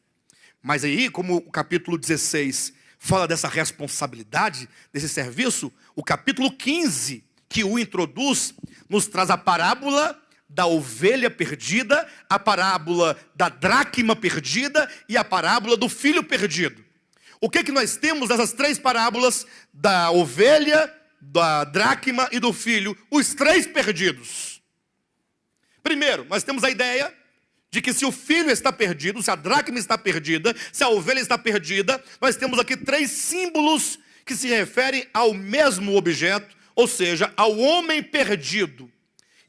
Speaker 1: Mas aí, como o capítulo 16 fala dessa responsabilidade, desse serviço, o capítulo 15, que o introduz, nos traz a parábola da ovelha perdida, a parábola da dracma perdida e a parábola do filho perdido. O que nós temos nessas três parábolas, da ovelha, da dracma e do filho? Os três perdidos. Primeiro, nós temos a ideia de que se o filho está perdido, se a dracma está perdida, se a ovelha está perdida, nós temos aqui três símbolos que se referem ao mesmo objeto, ou seja, ao homem perdido.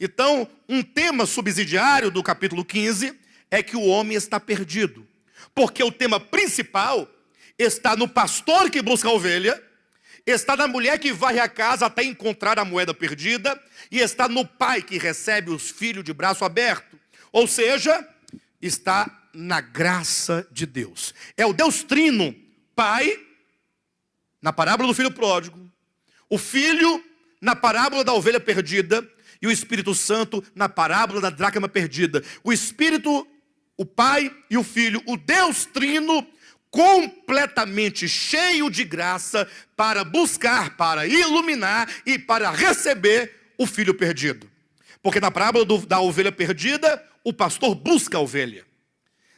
Speaker 1: Então, um tema subsidiário do capítulo 15 é que o homem está perdido. Porque o tema principal está no pastor que busca a ovelha, está na mulher que varre a casa até encontrar a moeda perdida, e está no pai que recebe os filhos de braço aberto. Ou seja, está na graça de Deus. É o Deus Trino, Pai, na parábola do filho pródigo, o Filho, na parábola da ovelha perdida, e o Espírito Santo, na parábola da dracma perdida. O Espírito, o Pai e o Filho, o Deus Trino, completamente cheio de graça, para buscar, para iluminar e para receber o filho perdido. Porque na parábola da ovelha perdida, o pastor busca a ovelha.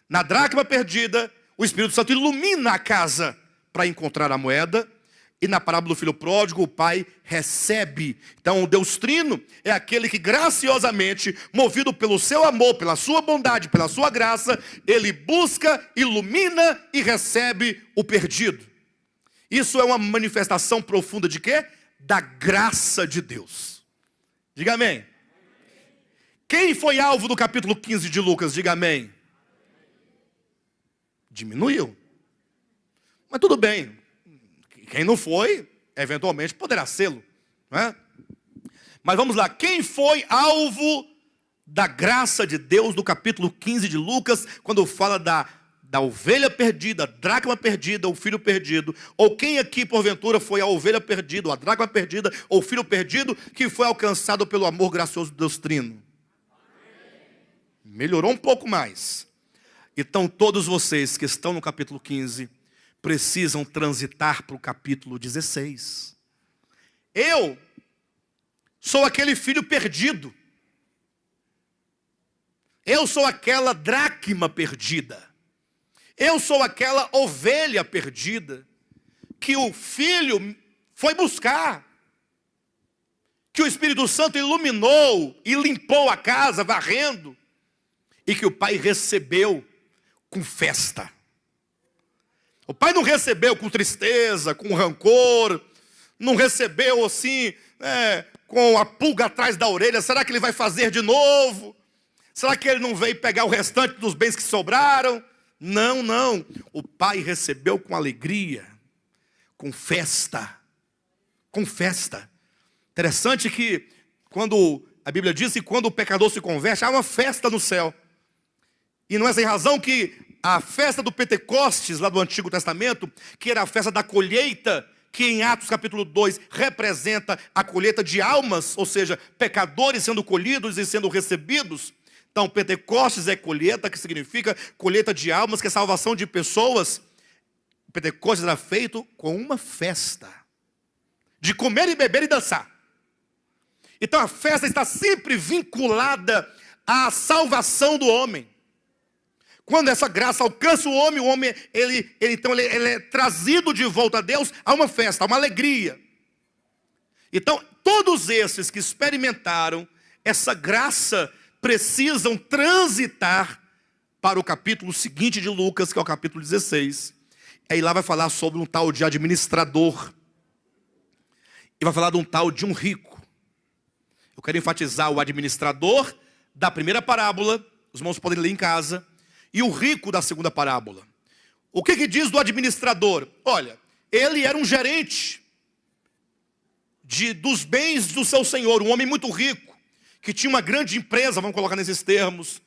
Speaker 1: Na dracma perdida, o Espírito Santo ilumina a casa para encontrar a moeda. E na parábola do filho pródigo, o pai recebe. Então o Deus Trino é aquele que graciosamente, movido pelo seu amor, pela sua bondade, pela sua graça, ele busca, ilumina e recebe o perdido. Isso é uma manifestação profunda de quê? Da graça de Deus. Diga amém. Quem foi alvo do capítulo 15 de Lucas? Diga amém. Diminuiu. Mas tudo bem. Quem não foi, eventualmente poderá sê-lo, não é? Mas vamos lá. Quem foi alvo da graça de Deus no capítulo 15 de Lucas, quando fala da ovelha perdida, a dracma perdida, o filho perdido? Ou quem aqui, porventura, foi a ovelha perdida, ou a dracma perdida, ou o filho perdido, que foi alcançado pelo amor gracioso de Deus Trino? Melhorou um pouco mais. Então todos vocês que estão no capítulo 15 precisam transitar para o capítulo 16. Eu sou aquele filho perdido. Eu sou aquela dracma perdida. Eu sou aquela ovelha perdida que o filho foi buscar, que o Espírito Santo iluminou e limpou a casa, varrendo, e que o pai recebeu com festa. O pai não recebeu com tristeza, com rancor, não recebeu assim, com a pulga atrás da orelha. Será que ele vai fazer de novo? Será que ele não veio pegar o restante dos bens que sobraram? Não, não. O pai recebeu com alegria, com festa. Com festa. Interessante que quando a Bíblia diz que quando o pecador se converte, há uma festa no céu. E não é sem razão que a festa do Pentecostes, lá do Antigo Testamento, que era a festa da colheita, que em Atos capítulo 2 representa a colheita de almas, ou seja, pecadores sendo colhidos e sendo recebidos. Então, Pentecostes é colheita, que significa colheita de almas, que é salvação de pessoas. O Pentecostes era feito com uma festa, de comer e beber e dançar. Então, a festa está sempre vinculada à salvação do homem. Quando essa graça alcança o homem ele é trazido de volta a Deus, há uma festa, há uma alegria. Então, todos esses que experimentaram essa graça precisam transitar para o capítulo seguinte de Lucas, que é o capítulo 16. Aí lá vai falar sobre um tal de administrador. E vai falar de um tal de um rico. Eu quero enfatizar o administrador da primeira parábola, os irmãos podem ler em casa, e o rico da segunda parábola. O que diz do administrador? Olha, ele era um gerente dos bens do seu senhor, um homem muito rico, que tinha uma grande empresa, vamos colocar nesses termos.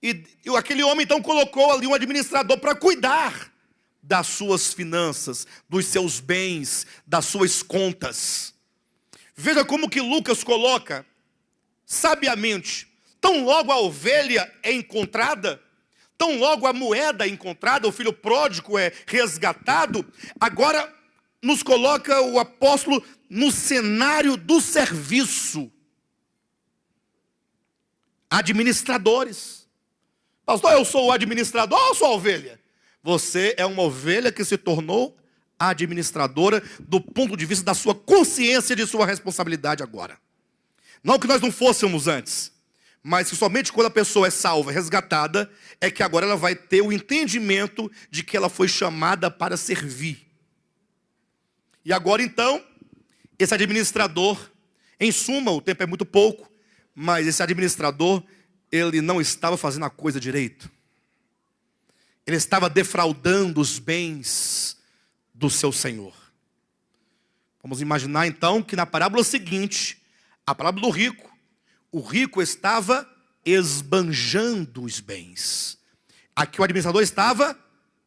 Speaker 1: E aquele homem então colocou ali um administrador para cuidar das suas finanças, dos seus bens, das suas contas. Veja como que Lucas coloca, sabiamente, tão logo a ovelha é encontrada, Tão logo a moeda é encontrada, o filho pródigo é resgatado, agora nos coloca o apóstolo no cenário do serviço. Administradores. Pastor, eu sou o administrador ou sou a ovelha? Você é uma ovelha que se tornou administradora do ponto de vista da sua consciência de sua responsabilidade agora. Não que nós não fôssemos antes, mas que somente quando a pessoa é salva, resgatada, é que agora ela vai ter o entendimento de que ela foi chamada para servir. E agora então, esse administrador, em suma, o tempo é muito pouco, mas esse administrador, ele não estava fazendo a coisa direito. Ele estava defraudando os bens do seu senhor. Vamos imaginar então que na parábola seguinte, a parábola do rico, o rico estava esbanjando os bens. Aqui o administrador estava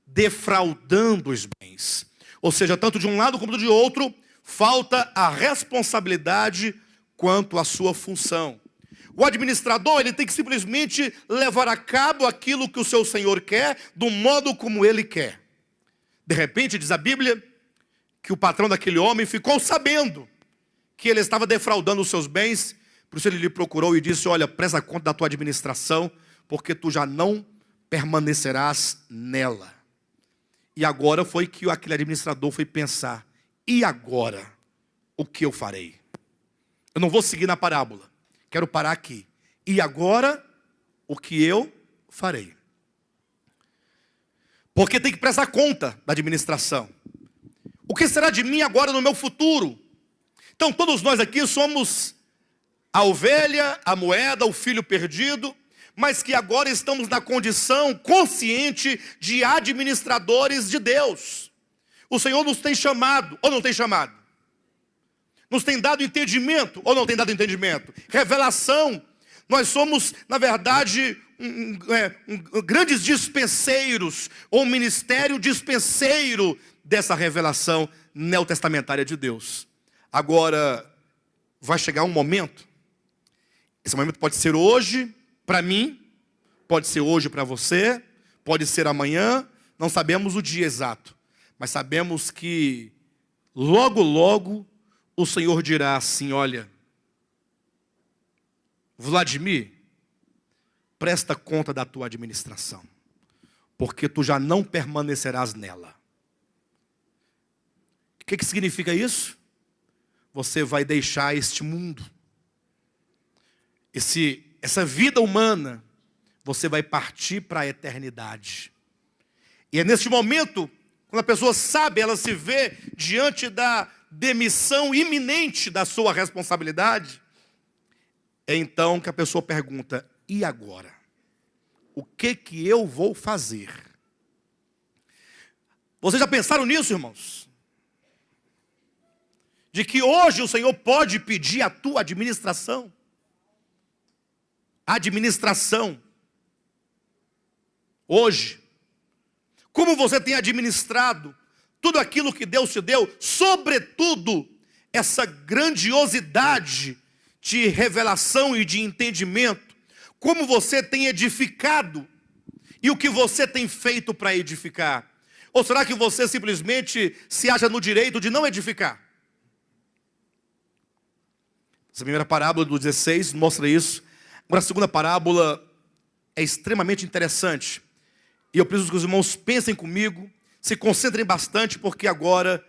Speaker 1: defraudando os bens. Ou seja, tanto de um lado como de outro, falta a responsabilidade quanto à sua função. O administrador, ele tem que simplesmente levar a cabo aquilo que o seu senhor quer, do modo como ele quer. De repente, diz a Bíblia, que o patrão daquele homem ficou sabendo que ele estava defraudando os seus bens, por isso ele lhe procurou e disse, olha, presta conta da tua administração, porque tu já não permanecerás nela. E agora foi que aquele administrador foi pensar, e agora, o que eu farei? Eu não vou seguir na parábola, quero parar aqui. E agora, o que eu farei? Porque tem que prestar conta da administração. O que será de mim agora no meu futuro? Então todos nós aqui somos a ovelha, a moeda, o filho perdido, mas que agora estamos na condição consciente de administradores de Deus. O Senhor nos tem chamado, ou não tem chamado? Nos tem dado entendimento, ou não tem dado entendimento? Revelação. Nós somos, na verdade, grandes dispenseiros, ou ministério dispenseiro dessa revelação neotestamentária de Deus. Agora, vai chegar um momento, esse momento pode ser hoje, para mim, pode ser hoje para você, pode ser amanhã, não sabemos o dia exato, mas sabemos que logo, logo, o Senhor dirá assim, olha, Vladimir, presta conta da tua administração, porque tu já não permanecerás nela. O que significa isso? Você vai deixar este mundo, essa vida humana, você vai partir para a eternidade. E é neste momento, quando a pessoa sabe, ela se vê diante da demissão iminente da sua responsabilidade, é então que a pessoa pergunta, e agora? O que eu vou fazer? Vocês já pensaram nisso, irmãos? De que hoje o Senhor pode pedir a tua administração. Administração. Hoje. Como você tem administrado tudo aquilo que Deus te deu, sobretudo essa grandiosidade de revelação e de entendimento. Como você tem edificado e o que você tem feito para edificar. Ou será que você simplesmente se acha no direito de não edificar? Essa primeira parábola do 16 mostra isso. Agora a segunda parábola é extremamente interessante. E eu preciso que os irmãos pensem comigo, se concentrem bastante, porque agora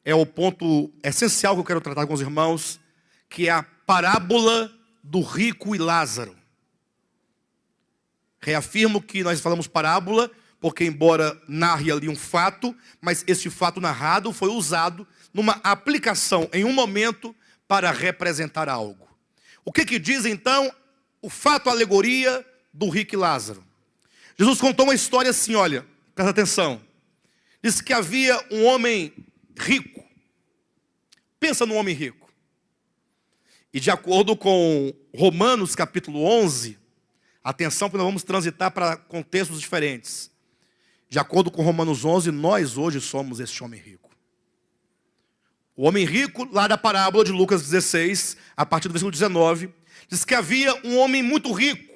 Speaker 1: é o ponto essencial que eu quero tratar com os irmãos, que é a parábola do rico e Lázaro. Reafirmo que nós falamos parábola, porque embora narre ali um fato, mas esse fato narrado foi usado numa aplicação em um momento para representar algo. O que diz então o fato, a alegoria do rico e Lázaro? Jesus contou uma história assim, olha, presta atenção. Diz que havia um homem rico. Pensa num homem rico. E de acordo com Romanos capítulo 11, atenção porque nós vamos transitar para contextos diferentes. De acordo com Romanos 11, nós hoje somos este homem rico. O homem rico, lá da parábola de Lucas 16, a partir do versículo 19, diz que havia um homem muito rico.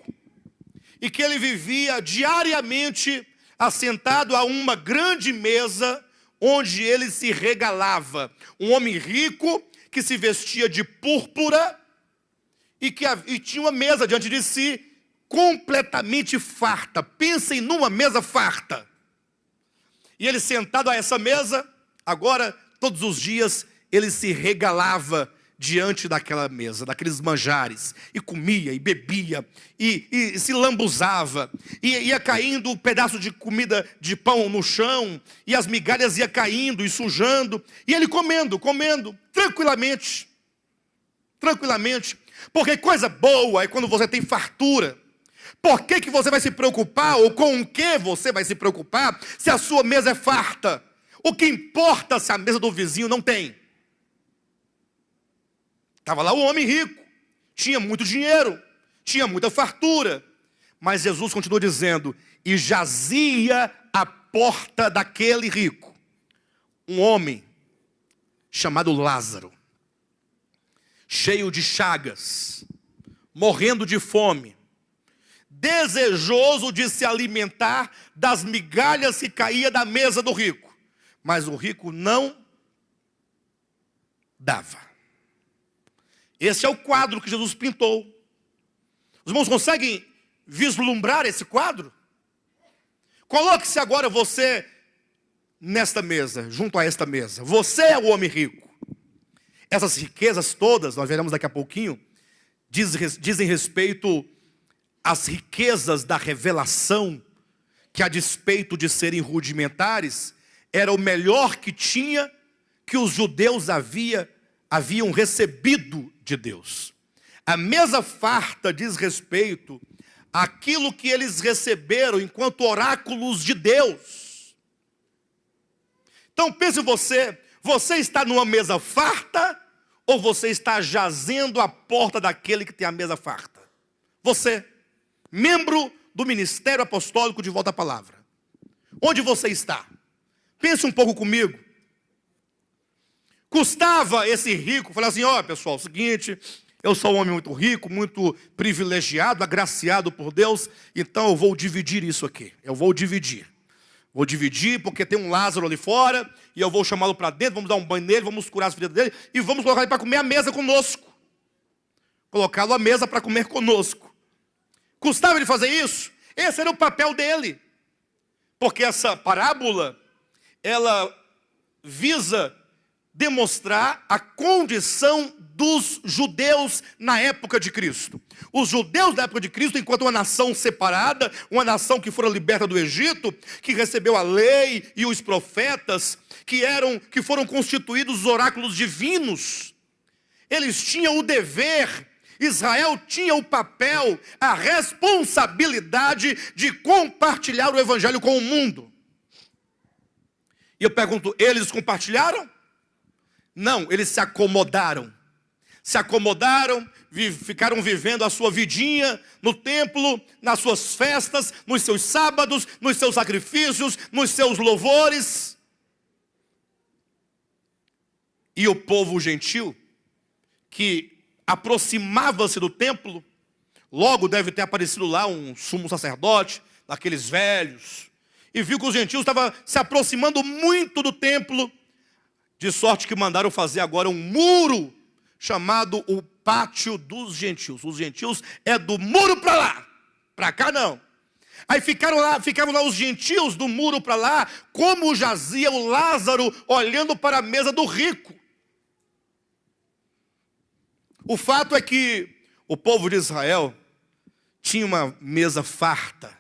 Speaker 1: e que ele vivia diariamente assentado a uma grande mesa, onde ele se regalava. Um homem rico que se vestia de púrpura e tinha uma mesa diante de si completamente farta. Pensem numa mesa farta. E ele sentado a essa mesa, agora todos os dias ele se regalava diante daquela mesa, daqueles manjares, e comia, e bebia, e se lambuzava, e ia caindo um pedaço de comida, de pão no chão, e as migalhas ia caindo e sujando, e ele comendo, tranquilamente, porque coisa boa é quando você tem fartura. Por que você vai se preocupar, ou com o que você vai se preocupar, se a sua mesa é farta? O que importa se a mesa do vizinho não tem? Estava lá o homem rico, tinha muito dinheiro, tinha muita fartura. Mas Jesus continua dizendo, e jazia à porta daquele rico um homem chamado Lázaro, cheio de chagas, morrendo de fome, desejoso de se alimentar das migalhas que caía da mesa do rico. Mas o rico não dava. Esse é o quadro que Jesus pintou. Os irmãos conseguem vislumbrar esse quadro? Coloque-se agora você nesta mesa, junto a esta mesa. Você é o homem rico. Essas riquezas todas, nós veremos daqui a pouquinho, dizem respeito às riquezas da revelação, que a despeito de serem rudimentares, era o melhor que tinha, que os judeus haviam recebido de Deus. A mesa farta diz respeito àquilo que eles receberam enquanto oráculos de Deus. Então pense você está numa mesa farta ou você está jazendo à porta daquele que tem a mesa farta? Você, membro do ministério apostólico de Volta à Palavra, onde você está? Pense um pouco comigo. Custava esse rico falar assim, ó pessoal, é o seguinte, eu sou um homem muito rico, muito privilegiado, agraciado por Deus, então eu vou dividir isso aqui, Vou dividir porque tem um Lázaro ali fora, e eu vou chamá-lo para dentro, vamos dar um banho nele, vamos curar as feridas dele, e vamos colocar ele para comer à mesa conosco. Colocá-lo à mesa para comer conosco. Custava ele fazer isso? Esse era o papel dele. Porque essa parábola, ela visa demonstrar a condição dos judeus na época de Cristo. Os judeus da época de Cristo, enquanto uma nação separada, uma nação que fora liberta do Egito, que recebeu a lei e os profetas, que foram constituídos os oráculos divinos, eles tinham o dever, Israel tinha o papel, a responsabilidade de compartilhar o evangelho com o mundo. E eu pergunto, eles compartilharam? Não, eles se acomodaram. Ficaram vivendo a sua vidinha no templo, nas suas festas, nos seus sábados, nos seus sacrifícios, nos seus louvores. E o povo gentil, que aproximava-se do templo, logo deve ter aparecido lá um sumo sacerdote, daqueles velhos, e viu que os gentios estavam se aproximando muito do templo, de sorte que mandaram fazer agora um muro, chamado o pátio dos gentios. Os gentios é do muro para lá, para cá não. Aí ficaram lá os gentios do muro para lá, como jazia o Lázaro olhando para a mesa do rico. O fato é que o povo de Israel tinha uma mesa farta.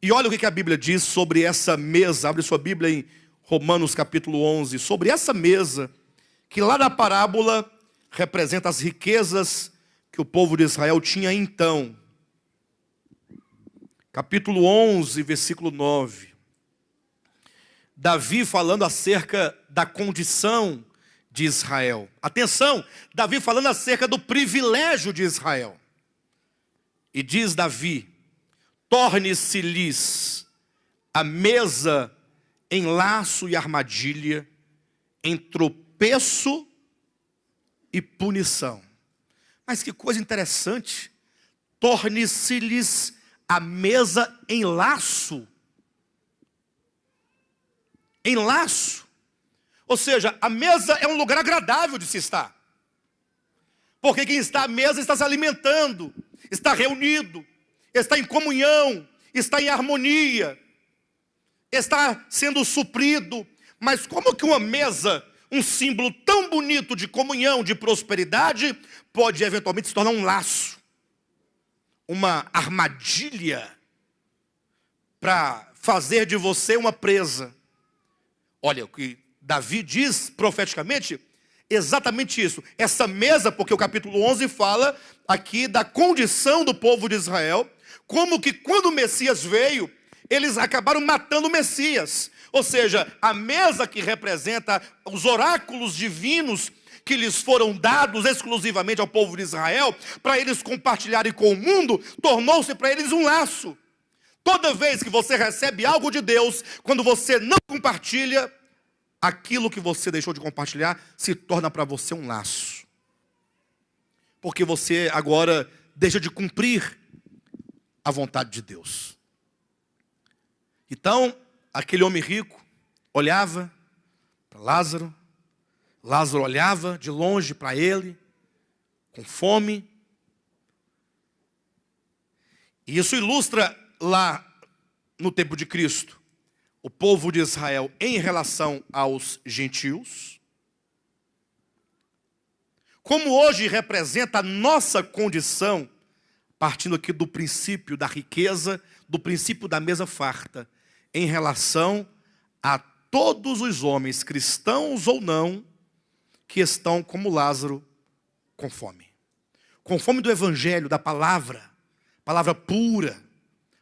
Speaker 1: E olha o que a Bíblia diz sobre essa mesa. Abre sua Bíblia em Romanos capítulo 11. Sobre essa mesa, que lá na parábola representa as riquezas que o povo de Israel tinha então. Capítulo 11, versículo 9. Davi falando acerca da condição de Israel. Atenção, Davi falando acerca do privilégio de Israel. E diz Davi, torne-se-lhes a mesa em laço e armadilha, em tropeço e punição. Mas que coisa interessante, torne-se-lhes a mesa em laço. Em laço. Ou seja, a mesa é um lugar agradável de se estar. Porque quem está à mesa está se alimentando, está reunido, está em comunhão, está em harmonia, está sendo suprido. Mas como que uma mesa, um símbolo tão bonito de comunhão, de prosperidade, pode eventualmente se tornar um laço, uma armadilha para fazer de você uma presa? Olha, o que Davi diz profeticamente, exatamente isso. Essa mesa, porque o capítulo 11 fala aqui da condição do povo de Israel, como que quando o Messias veio, eles acabaram matando o Messias. Ou seja, a mesa que representa os oráculos divinos que lhes foram dados exclusivamente ao povo de Israel, para eles compartilharem com o mundo, tornou-se para eles um laço. Toda vez que você recebe algo de Deus, quando você não compartilha, aquilo que você deixou de compartilhar se torna para você um laço. Porque você agora deixa de cumprir a vontade de Deus. Então, aquele homem rico olhava para Lázaro, Lázaro olhava de longe para ele, com fome. E isso ilustra lá no tempo de Cristo, o povo de Israel em relação aos gentios. Como hoje representa a nossa condição, partindo aqui do princípio da riqueza, do princípio da mesa farta, em relação a todos os homens, cristãos ou não, que estão como Lázaro, com fome. Com fome do evangelho, da palavra pura,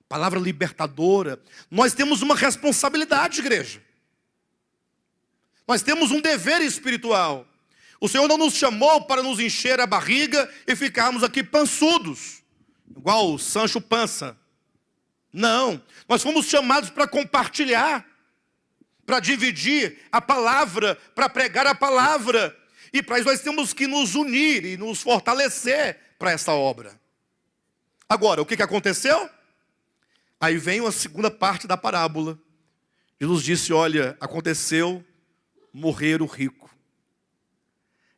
Speaker 1: palavra libertadora. Nós temos uma responsabilidade, igreja. Nós temos um dever espiritual. O Senhor não nos chamou para nos encher a barriga e ficarmos aqui pançudos, igual o Sancho Pança. Não, nós fomos chamados para compartilhar, para dividir a palavra, para pregar a palavra. E para isso nós temos que nos unir e nos fortalecer para essa obra. Agora, o que aconteceu? Aí vem a segunda parte da parábola. Jesus disse, olha, aconteceu morrer o rico.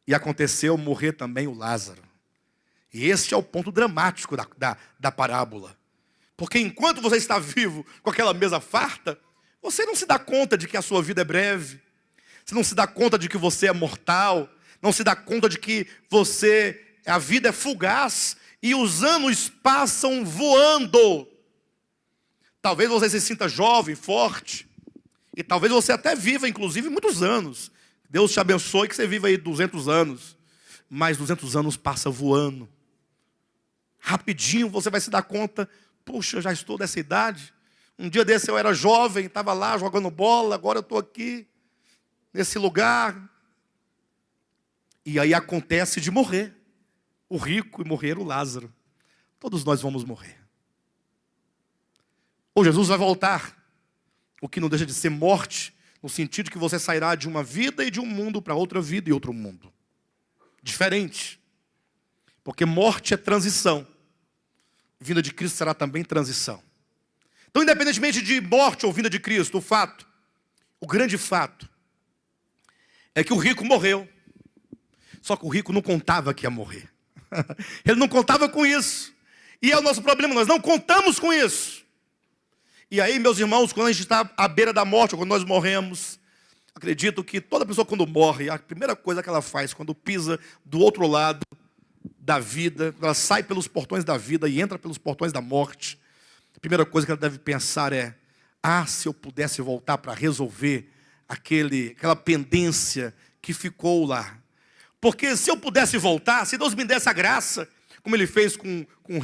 Speaker 1: E aconteceu morrer também o Lázaro. E esse é o ponto dramático da parábola. Porque enquanto você está vivo com aquela mesa farta, você não se dá conta de que a sua vida é breve. Você não se dá conta de que você é mortal. Não se dá conta de que a vida é fugaz. E os anos passam voando. Talvez você se sinta jovem, forte. E talvez você até viva, inclusive, muitos anos. Deus te abençoe que você viva aí 200 anos. Mas 200 anos passa voando. Rapidinho você vai se dar conta. Puxa, eu já estou dessa idade. Um dia desse eu era jovem, estava lá jogando bola. Agora eu estou aqui, nesse lugar. E aí acontece de morrer o rico e morrer o Lázaro. Todos nós vamos morrer. Ou Jesus vai voltar, o que não deixa de ser morte, no sentido que você sairá de uma vida e de um mundo para outra vida e outro mundo. Diferente. Porque morte é transição. Vinda de Cristo será também transição. Então, independentemente de morte ou vinda de Cristo, o grande fato, é que o rico morreu. Só que o rico não contava que ia morrer. Ele não contava com isso. E é o nosso problema, nós não contamos com isso. E aí, meus irmãos, quando a gente está à beira da morte, ou quando nós morremos, acredito que toda pessoa quando morre, a primeira coisa que ela faz, quando pisa do outro lado da vida, ela sai pelos portões da vida e entra pelos portões da morte, a primeira coisa que ela deve pensar é, se eu pudesse voltar para resolver aquela pendência que ficou lá. Porque se eu pudesse voltar, se Deus me desse a graça, como Ele fez com o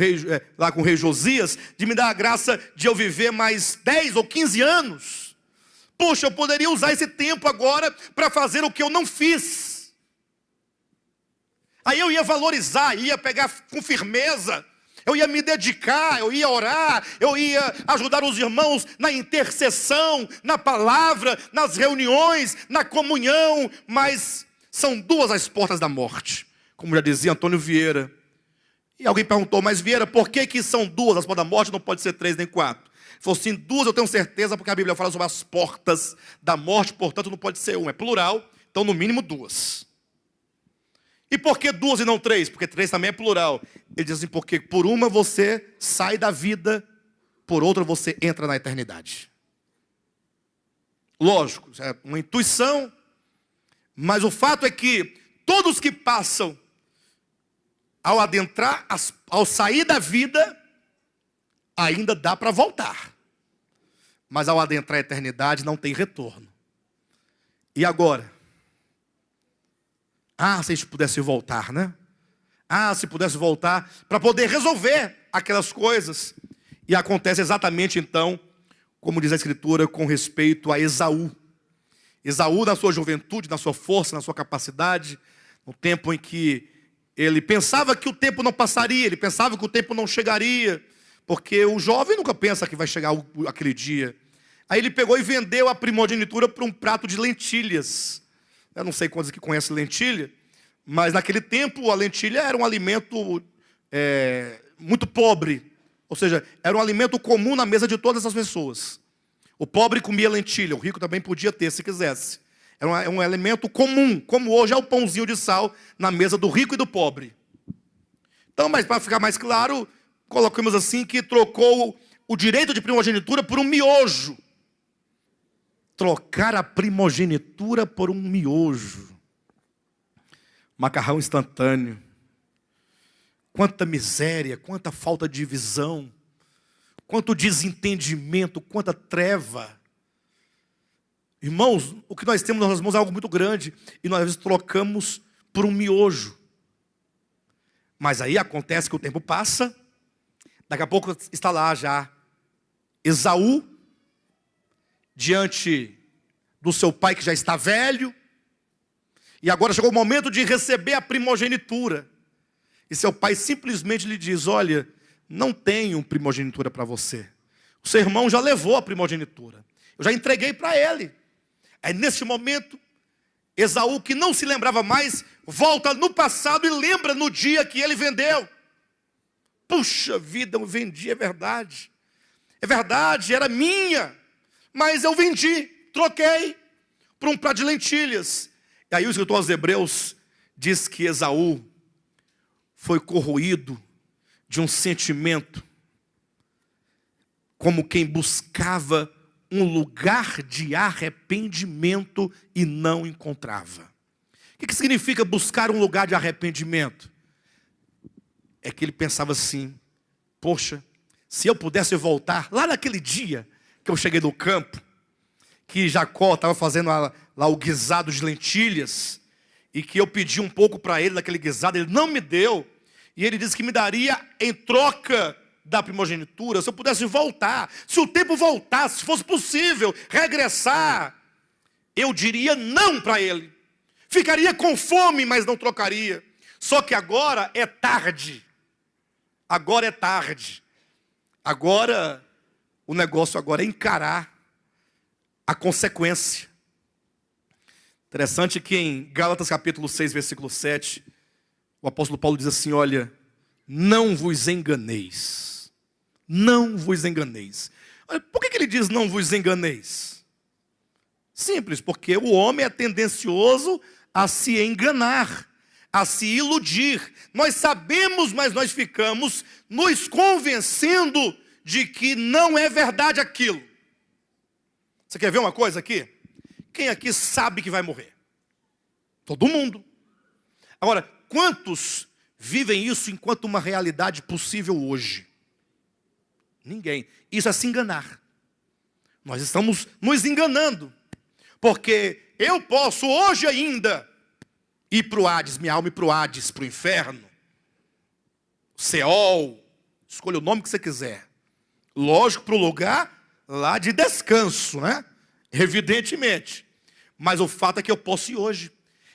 Speaker 1: rei Josias, de me dar a graça de eu viver mais 10 ou 15 anos. Poxa, eu poderia usar esse tempo agora para fazer o que eu não fiz. Aí eu ia valorizar, ia pegar com firmeza, eu ia me dedicar, eu ia orar, eu ia ajudar os irmãos na intercessão, na palavra, nas reuniões, na comunhão, mas são duas as portas da morte. Como já dizia Antônio Vieira, E alguém perguntou, mas Vieira, por que são duas? As portas da morte não pode ser 3 nem 4. Ele falou assim, duas eu tenho certeza, porque a Bíblia fala sobre as portas da morte, portanto não pode ser uma, é plural, então no mínimo 2. E por que 2 e não 3? Porque 3 também é plural. Ele diz assim, porque por uma você sai da vida, por outra você entra na eternidade. Lógico, é uma intuição, mas o fato é que todos que passam ao adentrar, ao sair da vida, ainda dá para voltar. Mas ao adentrar a eternidade não tem retorno. E agora? Ah, se a gente pudesse voltar, né? Ah, se pudesse voltar para poder resolver aquelas coisas. E acontece exatamente então, como diz a Escritura, com respeito a Esaú. Esaú, na sua juventude, na sua força, na sua capacidade, no tempo em que ele pensava que o tempo não passaria, ele pensava que o tempo não chegaria, porque o jovem nunca pensa que vai chegar aquele dia. Aí ele pegou e vendeu a primogenitura por um prato de lentilhas. Eu não sei quantos aqui conhecem lentilha, mas naquele tempo a lentilha era um alimento muito pobre. Ou seja, era um alimento comum na mesa de todas as pessoas. O pobre comia lentilha, o rico também podia ter se quisesse. Era um alimento comum, como hoje é o pãozinho de sal na mesa do rico e do pobre. Então, mas para ficar mais claro, colocamos assim que trocou o direito de primogenitura por um miojo. Trocar a primogenitura por um miojo. Macarrão instantâneo. Quanta miséria, quanta falta de visão, quanto desentendimento, quanta treva. Irmãos, o que nós temos nas nossas mãos é algo muito grande e nós às vezes trocamos por um miojo. Mas aí acontece que o tempo passa, daqui a pouco está lá já Esaú, diante do seu pai que já está velho, e agora chegou o momento de receber a primogenitura. E seu pai simplesmente lhe diz, olha, não tenho primogenitura para você. O seu irmão já levou a primogenitura. Eu já entreguei para ele. Aí nesse momento, Esaú, que não se lembrava mais, volta no passado e lembra no dia que ele vendeu. Puxa vida, eu vendi, é verdade. É verdade, era minha. Mas eu vendi, troquei por um prato de lentilhas. E aí o escritor aos Hebreus diz que Esaú foi corroído de um sentimento, como quem buscava um lugar de arrependimento e não encontrava. O que significa buscar um lugar de arrependimento? É que ele pensava assim, poxa, se eu pudesse voltar, lá naquele dia que eu cheguei no campo, que Jacó estava fazendo lá o guisado de lentilhas, e que eu pedi um pouco para ele daquele guisado, ele não me deu, e ele disse que me daria em troca da primogenitura, se eu pudesse voltar, se o tempo voltasse, se fosse possível regressar, eu diria não para ele, ficaria com fome, mas não trocaria. Só que agora é tarde, agora é tarde, agora o negócio agora é encarar a consequência. Interessante que em Gálatas capítulo 6, versículo 7, o apóstolo Paulo diz assim, olha, não vos enganeis. Não vos enganeis. Olha, por que ele diz não vos enganeis? Simples, porque o homem é tendencioso a se enganar, a se iludir. Nós sabemos, mas nós ficamos nos convencendo de que não é verdade aquilo. Você quer ver uma coisa aqui? Quem aqui sabe que vai morrer? Todo mundo. Agora, quantos vivem isso enquanto uma realidade possível hoje? Ninguém. Isso é se enganar. Nós estamos nos enganando. Porque eu posso hoje ainda ir para o Hades, minha alma ir para o Hades, para o inferno. Seol, escolha o nome que você quiser. Lógico, para o lugar lá de descanso, né? Evidentemente. Mas o fato é que eu posso ir hoje.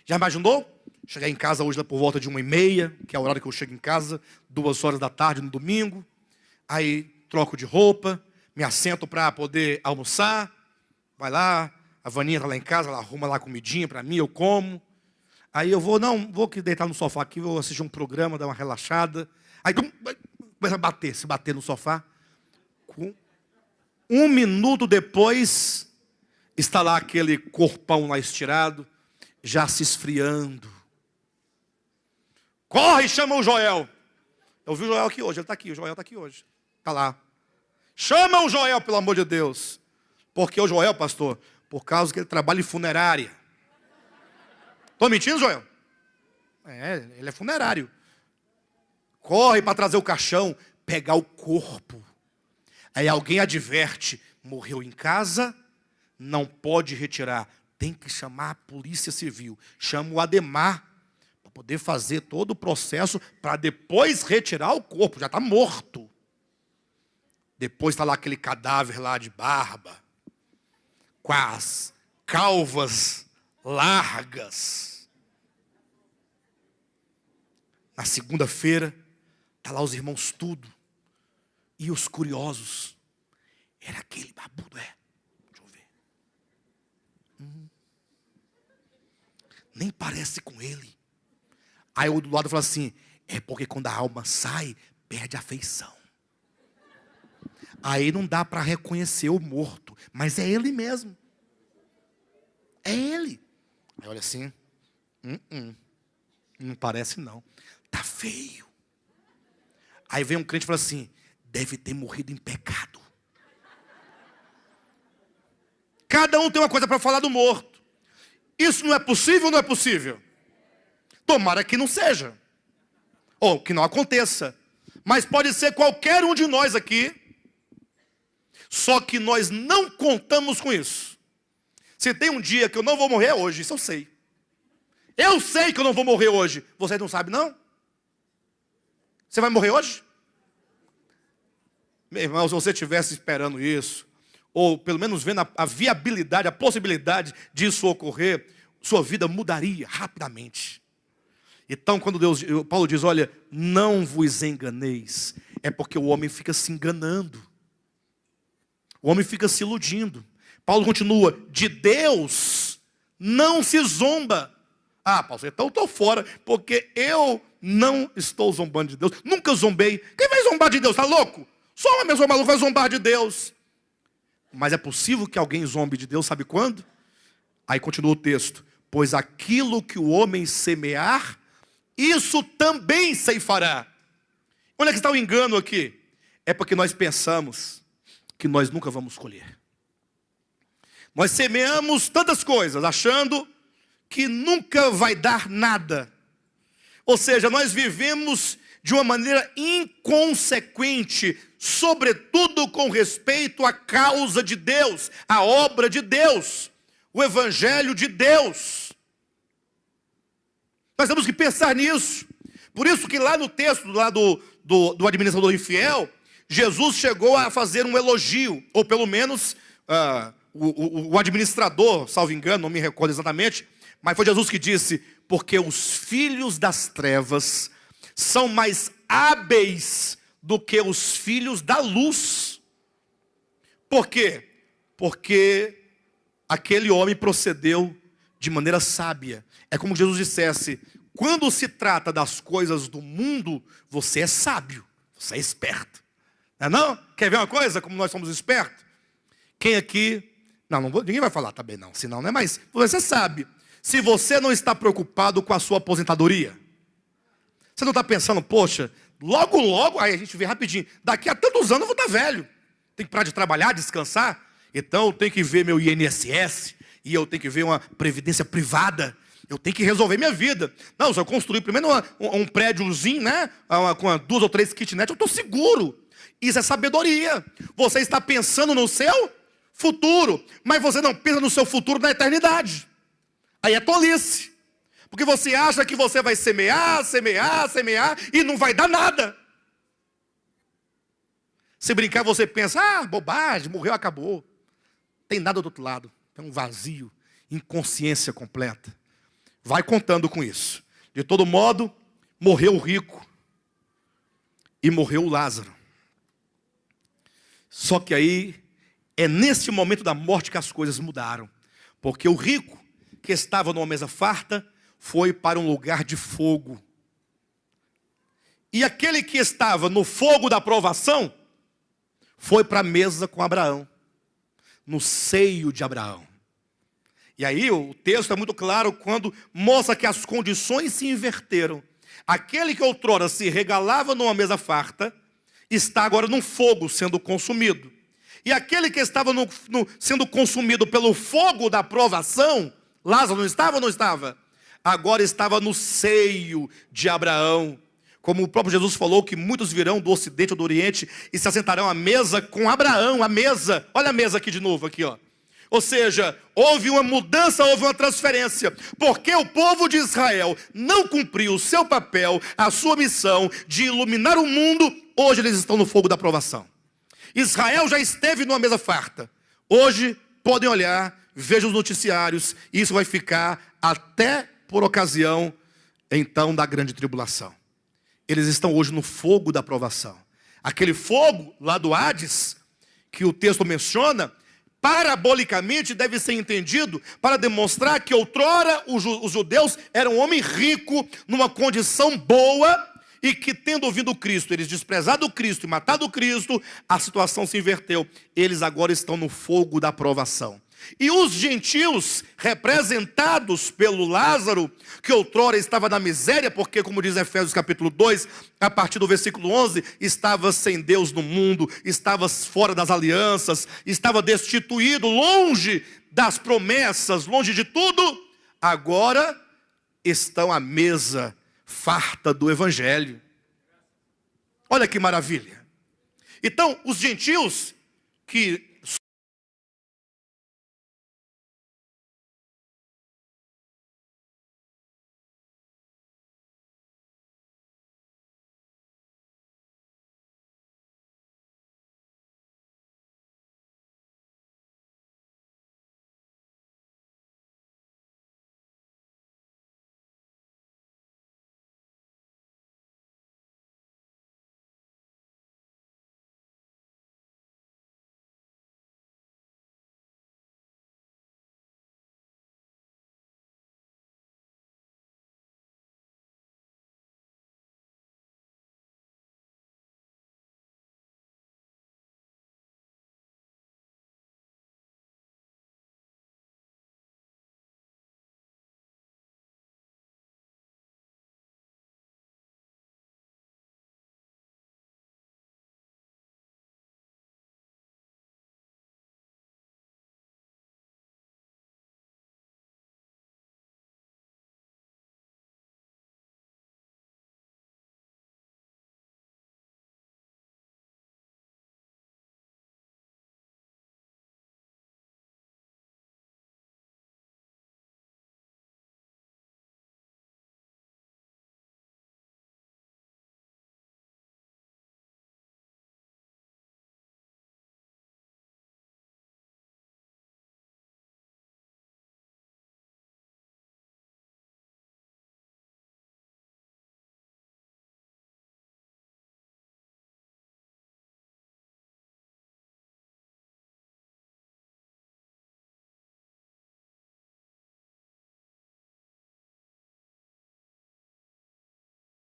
Speaker 1: Já imaginou? Chegar em casa hoje lá por volta de 1h30, que é o horário que eu chego em casa, 2 horas da tarde no domingo. Aí troco de roupa, me assento para poder almoçar. Vai lá, a Vaninha está lá em casa, ela arruma lá comidinha para mim, eu como. Aí eu vou deitar no sofá aqui, vou assistir um programa, dar uma relaxada. Aí começa a se bater no sofá. 1 minuto depois, está lá aquele corpão lá estirado, já se esfriando. Corre, chama o Joel. Eu vi o Joel aqui hoje, ele está aqui, o Joel está aqui hoje. Está lá. Chama o Joel, pelo amor de Deus. Porque o Joel, pastor, por causa que ele trabalha em funerária. Estou mentindo, Joel? Ele é funerário. Corre para trazer o caixão, pegar o corpo. Aí alguém adverte, morreu em casa, não pode retirar. Tem que chamar a polícia civil. Chama o Ademar, para poder fazer todo o processo, para depois retirar o corpo, já está morto. Depois está lá aquele cadáver lá de barba, com as calvas largas. Na segunda-feira, está lá os irmãos tudo. E os curiosos. Era aquele barbudo, Deixa eu ver. Nem parece com ele. Aí o do lado fala assim, é porque quando a alma sai, perde a afeição. Aí não dá para reconhecer o morto, mas é ele mesmo. É ele. Aí olha assim, não parece não. Tá feio. Aí vem um crente e fala assim, deve ter morrido em pecado. Cada um tem uma coisa para falar do morto. Isso não é possível ou não é possível? Tomara que não seja. Ou que não aconteça. Mas pode ser qualquer um de nós aqui. Só que nós não contamos com isso. Se tem um dia que eu não vou morrer hoje, isso eu sei. Eu sei que eu não vou morrer hoje. Vocês não sabem, não? Você vai morrer hoje? Meu irmão, se você estivesse esperando isso, ou pelo menos vendo a viabilidade, a possibilidade disso ocorrer, sua vida mudaria rapidamente. Então, quando Paulo diz, olha, não vos enganeis, é porque o homem fica se enganando. O homem fica se iludindo. Paulo continua, de Deus não se zomba. Ah, Paulo, então eu estou fora, porque eu não estou zombando de Deus. Nunca zombei. Quem vai zombar de Deus? Está louco? Só uma pessoa maluca vai zombar de Deus. Mas é possível que alguém zombe de Deus, sabe quando? Aí continua o texto. Pois aquilo que o homem semear, isso também ceifará. Onde é que está o engano aqui? É porque nós pensamos que nós nunca vamos colher. Nós semeamos tantas coisas, achando que nunca vai dar nada. Ou seja, nós vivemos de uma maneira inconsequente, sobretudo com respeito à causa de Deus, à obra de Deus, o evangelho de Deus. Nós temos que pensar nisso. Por isso que lá no texto lá do administrador infiel, Jesus chegou a fazer um elogio, ou pelo menos o administrador, salvo engano, não me recordo exatamente, mas foi Jesus que disse, porque os filhos das trevas são mais hábeis do que os filhos da luz. Por quê? Porque aquele homem procedeu de maneira sábia. É como Jesus dissesse, quando se trata das coisas do mundo, você é sábio, você é esperto. Não é não? Quer ver uma coisa, como nós somos espertos? Quem aqui... Não vou, ninguém vai falar também não, senão não é mais. Você sabe, se você não está preocupado com a sua aposentadoria, você não está pensando, poxa, logo, aí a gente vê rapidinho, daqui a tantos anos eu vou estar velho. Tem que parar de trabalhar, descansar. Então eu tenho que ver meu INSS, e eu tenho que ver uma previdência privada. Eu tenho que resolver minha vida. Não, se eu construir primeiro um prédiozinho, né, com 2 ou 3 kitnets, eu estou seguro. Isso é sabedoria. Você está pensando no seu futuro, mas você não pensa no seu futuro na eternidade. Aí é tolice. Porque você acha que você vai semear, e não vai dar nada. Se brincar, você pensa, bobagem, morreu, acabou. Tem nada do outro lado. Tem um vazio, inconsciência completa. Vai contando com isso. De todo modo, morreu o rico e morreu o Lázaro. Só que aí, é nesse momento da morte que as coisas mudaram. Porque o rico, que estava numa mesa farta, foi para um lugar de fogo. E aquele que estava no fogo da provação foi para a mesa com Abraão, no seio de Abraão. E aí o texto é muito claro quando mostra que as condições se inverteram. Aquele que outrora se regalava numa mesa farta, está agora num fogo sendo consumido. E aquele que estava sendo consumido pelo fogo da provação, Lázaro não estava ou não estava? Agora estava no seio de Abraão. Como o próprio Jesus falou, que muitos virão do ocidente ou do oriente e se assentarão à mesa com Abraão, a mesa. Olha a mesa aqui de novo, aqui, ó. Ou seja, houve uma mudança, houve uma transferência, porque o povo de Israel não cumpriu o seu papel, a sua missão de iluminar o mundo. Hoje eles estão no fogo da provação. Israel já esteve numa mesa farta. Hoje podem olhar, vejam os noticiários, e isso vai ficar até por ocasião, então, da grande tribulação. Eles estão hoje no fogo da provação. Aquele fogo lá do Hades, que o texto menciona, parabolicamente deve ser entendido para demonstrar que outrora os judeus eram um homem rico, numa condição boa, e que tendo ouvido Cristo, eles desprezado Cristo e matado Cristo, a situação se inverteu. Eles agora estão no fogo da provação. E os gentios, representados pelo Lázaro, que outrora estava na miséria, porque, como diz Efésios capítulo 2, a partir do versículo 11, estava sem Deus no mundo, estava fora das alianças, estava destituído, longe das promessas, longe de tudo, agora estão à mesa farta do Evangelho. Olha que maravilha. Então, os gentios que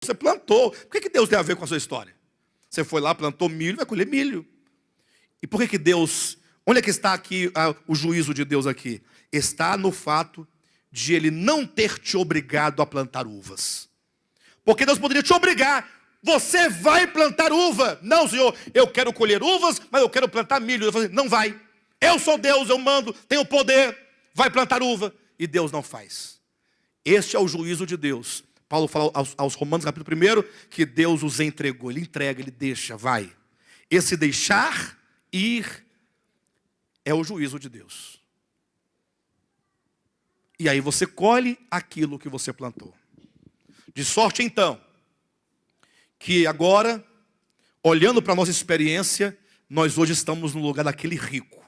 Speaker 1: você plantou, por que Deus tem a ver com a sua história? Você foi lá, plantou milho, vai colher milho. E por que Deus, onde é que está aqui o juízo de Deus aqui? Está no fato de Ele não ter te obrigado a plantar uvas. Porque Deus poderia te obrigar, você vai plantar uva. Não, Senhor, eu quero colher uvas, mas eu quero plantar milho. Eu falei, não vai. Eu sou Deus, eu mando, tenho poder, vai plantar uva. E Deus não faz. Este é o juízo de Deus. Paulo fala aos Romanos, capítulo 1, que Deus os entregou. Ele entrega, ele deixa, vai. Esse deixar ir é o juízo de Deus. E aí você colhe aquilo que você plantou. De sorte, então, que agora, olhando para a nossa experiência, nós hoje estamos no lugar daquele rico,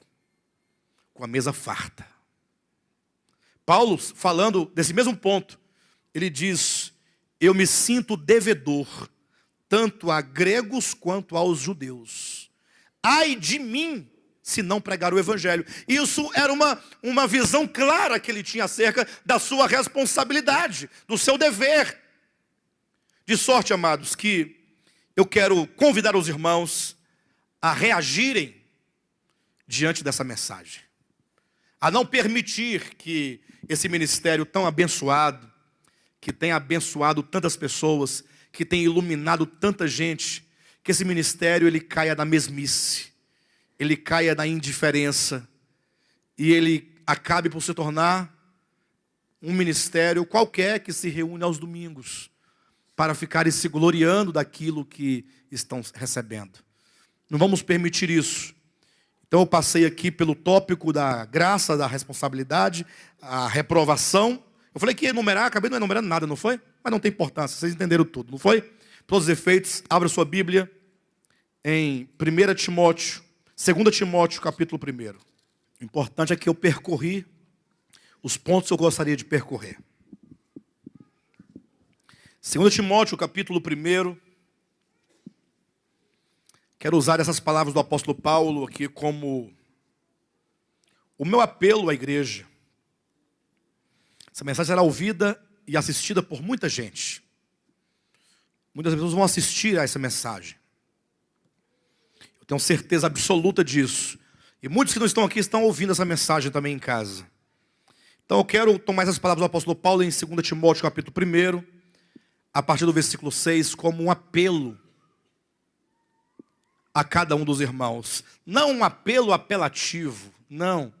Speaker 1: com a mesa farta. Paulo, falando desse mesmo ponto, ele diz, eu me sinto devedor, tanto a gregos quanto aos judeus. Ai de mim, se não pregar o evangelho. Isso era uma visão clara que ele tinha acerca da sua responsabilidade, do seu dever. De sorte, amados, que eu quero convidar os irmãos a reagirem diante dessa mensagem, a não permitir que esse ministério tão abençoado, que tem abençoado tantas pessoas, que tem iluminado tanta gente, que esse ministério ele caia na mesmice, ele caia na indiferença, e ele acabe por se tornar um ministério qualquer que se reúne aos domingos, para ficarem se gloriando daquilo que estão recebendo. Não vamos permitir isso. Então eu passei aqui pelo tópico da graça, da responsabilidade, a reprovação. Eu falei que ia enumerar, acabei não enumerando nada, não foi? Mas não tem importância, vocês entenderam tudo, não foi? Todos os efeitos, abra sua Bíblia em 1 Timóteo, 2 Timóteo, capítulo 1. O importante é que eu percorri os pontos que eu gostaria de percorrer. 2 Timóteo, capítulo 1. Quero usar essas palavras do apóstolo Paulo aqui como o meu apelo à igreja. Essa mensagem será ouvida e assistida por muita gente. Muitas pessoas vão assistir a essa mensagem. Eu tenho certeza absoluta disso. E muitos que não estão aqui estão ouvindo essa mensagem também em casa. Então eu quero tomar essas palavras do apóstolo Paulo em 2 Timóteo, capítulo 1, a partir do versículo 6, como um apelo a cada um dos irmãos. Não um apelo apelativo, não,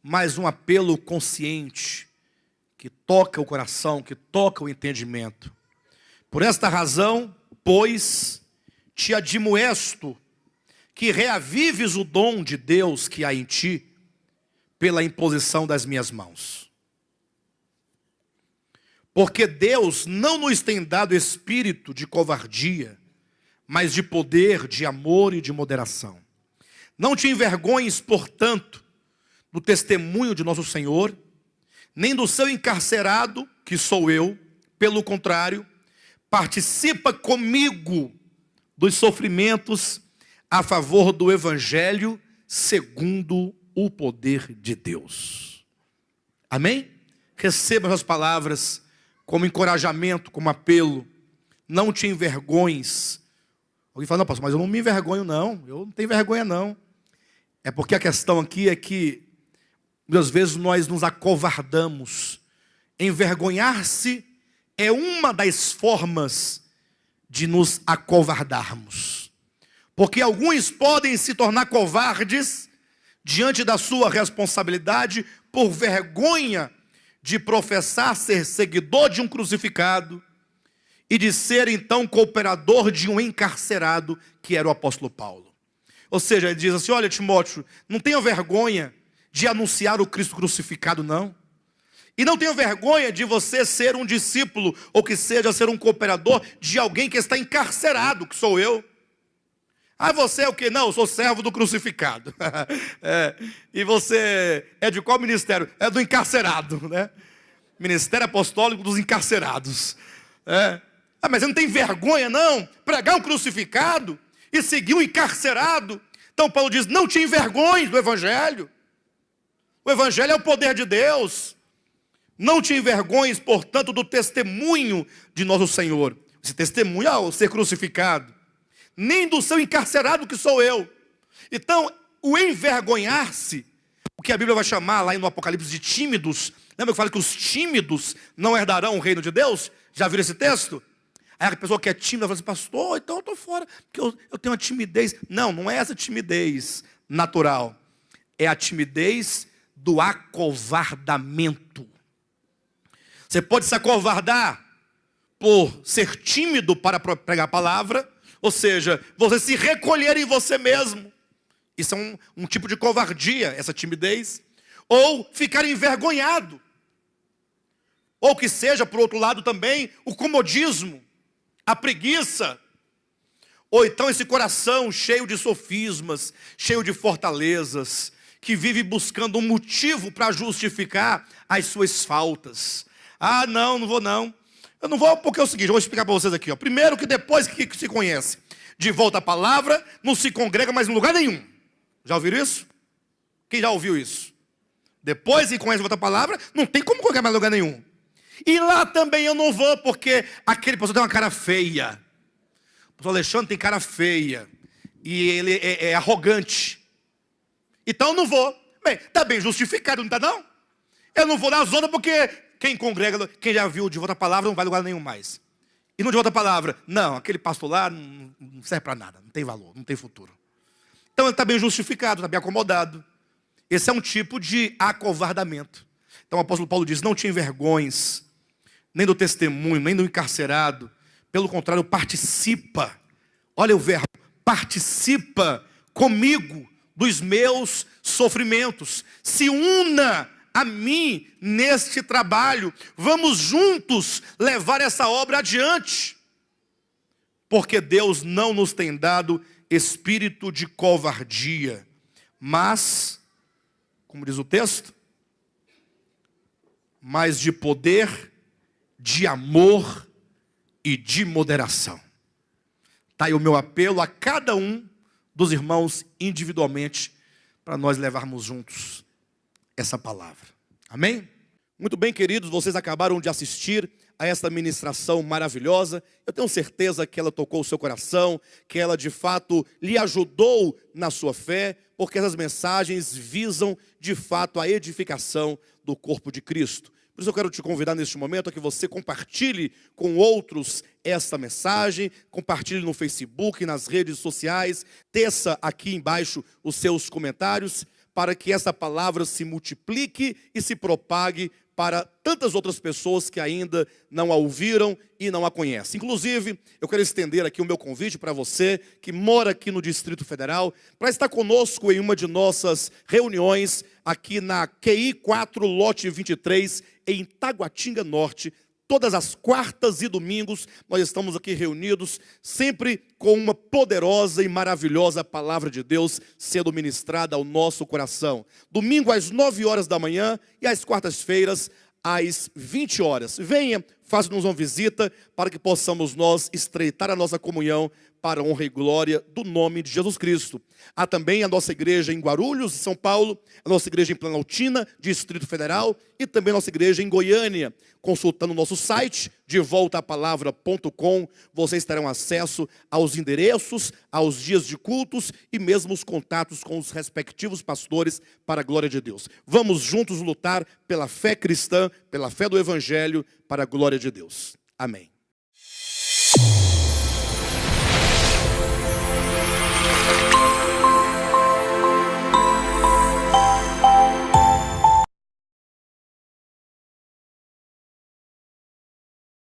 Speaker 1: mas um apelo consciente, que toca o coração, que toca o entendimento. Por esta razão, pois, te admoesto que reavives o dom de Deus que há em ti, pela imposição das minhas mãos. Porque Deus não nos tem dado espírito de covardia, mas de poder, de amor e de moderação. Não te envergonhes, portanto, do testemunho de nosso Senhor, nem do seu encarcerado, que sou eu. Pelo contrário, participa comigo dos sofrimentos a favor do Evangelho, segundo o poder de Deus. Amém? Receba as palavras como encorajamento, como apelo. Não te envergonhes. Alguém fala, não, pastor, mas eu não me envergonho não. Eu não tenho vergonha não. É porque a questão aqui é que, muitas vezes, nós nos acovardamos. Envergonhar-se é uma das formas de nos acovardarmos. Porque alguns podem se tornar covardes diante da sua responsabilidade por vergonha de professar ser seguidor de um crucificado e de ser então cooperador de um encarcerado, que era o apóstolo Paulo. Ou seja, ele diz assim, olha Timóteo, não tenha vergonha de anunciar o Cristo crucificado não. E não tenha vergonha de você ser um discípulo, ou que seja ser um cooperador de alguém que está encarcerado, que sou eu. Ah, você é o quê? Não, eu sou servo do crucificado. E você é de qual ministério? É do encarcerado, né? Ministério apostólico dos encarcerados. Ah, mas você não tem vergonha não? Pregar um crucificado e seguir um encarcerado. Então Paulo diz, não te envergonhes do Evangelho. O Evangelho é o poder de Deus. Não te envergonhes, portanto, do testemunho de nosso Senhor. Esse testemunho ao ser crucificado. Nem do seu encarcerado, que sou eu. Então, o envergonhar-se, o que a Bíblia vai chamar lá no Apocalipse de tímidos. Lembra que eu falo que os tímidos não herdarão o reino de Deus? Já viram esse texto? Aí a pessoa que é tímida fala assim, pastor, então eu estou fora, porque eu tenho uma timidez. Não, não é essa timidez natural. É a timidez do acovardamento. Você pode se acovardar por ser tímido para pregar a palavra, ou seja, você se recolher em você mesmo. Isso é um tipo de covardia, essa timidez. Ou ficar envergonhado. Ou que seja, por outro lado também, o comodismo, a preguiça. Ou então esse coração cheio de sofismas, cheio de fortalezas, que vive buscando um motivo para justificar as suas faltas. Ah, não vou não. Eu não vou porque é o seguinte, eu vou explicar para vocês aqui. Primeiro que depois que se conhece de volta à palavra, não se congrega mais em lugar nenhum. Já ouviram isso? Quem já ouviu isso? Depois que conhece de volta à palavra, não tem como congregar mais em lugar nenhum. E lá também eu não vou porque aquele pastor tem uma cara feia. pastor Alexandre tem cara feia. E ele é arrogante. Então eu não vou. Bem, está bem justificado, não está não? Eu não vou na zona porque quem congrega, quem já viu de volta a palavra, não vai lugar nenhum mais. E não de volta a palavra. Não, aquele pastor lá não serve para nada. Não tem valor, não tem futuro. Então ele está bem justificado, está bem acomodado. Esse é um tipo de acovardamento. Então o apóstolo Paulo diz, não te envergonhes, nem do testemunho, nem do encarcerado. Pelo contrário, participa. Olha o verbo, participa comigo dos meus sofrimentos. Se una a mim neste trabalho. Vamos juntos levar essa obra adiante. Porque Deus não nos tem dado espírito de covardia, mas, como diz o texto, mas de poder, de amor e de moderação. Está aí o meu apelo a cada um dos irmãos individualmente, para nós levarmos juntos essa palavra. Amém? Muito bem, queridos, vocês acabaram de assistir a essa ministração maravilhosa. Eu tenho certeza que ela tocou o seu coração, que ela de fato lhe ajudou na sua fé, porque essas mensagens visam de fato a edificação do corpo de Cristo. Por isso eu quero te convidar neste momento a que você compartilhe com outros esta mensagem, compartilhe no Facebook, nas redes sociais, teça aqui embaixo os seus comentários, para que essa palavra se multiplique e se propague para tantas outras pessoas que ainda não a ouviram e não a conhecem. Inclusive, eu quero estender aqui o meu convite para você que mora aqui no Distrito Federal, para estar conosco em uma de nossas reuniões aqui na QI 4, lote 23, em Taguatinga Norte. Todas as quartas e domingos nós estamos aqui reunidos, sempre com uma poderosa e maravilhosa palavra de Deus sendo ministrada ao nosso coração. Domingo às 9 horas da manhã e às quartas-feiras às 20 horas. Venha, faça-nos uma visita para que possamos nós estreitar a nossa comunhão para a honra e glória do nome de Jesus Cristo. Há também a nossa igreja em Guarulhos, São Paulo, a nossa igreja em Planaltina, Distrito Federal, e também a nossa igreja em Goiânia. Consultando o nosso site, devoltapalavra.com, vocês terão acesso aos endereços, aos dias de cultos e mesmo os contatos com os respectivos pastores para a glória de Deus. Vamos juntos lutar pela fé cristã, pela fé do Evangelho, para a glória de Deus. Amém.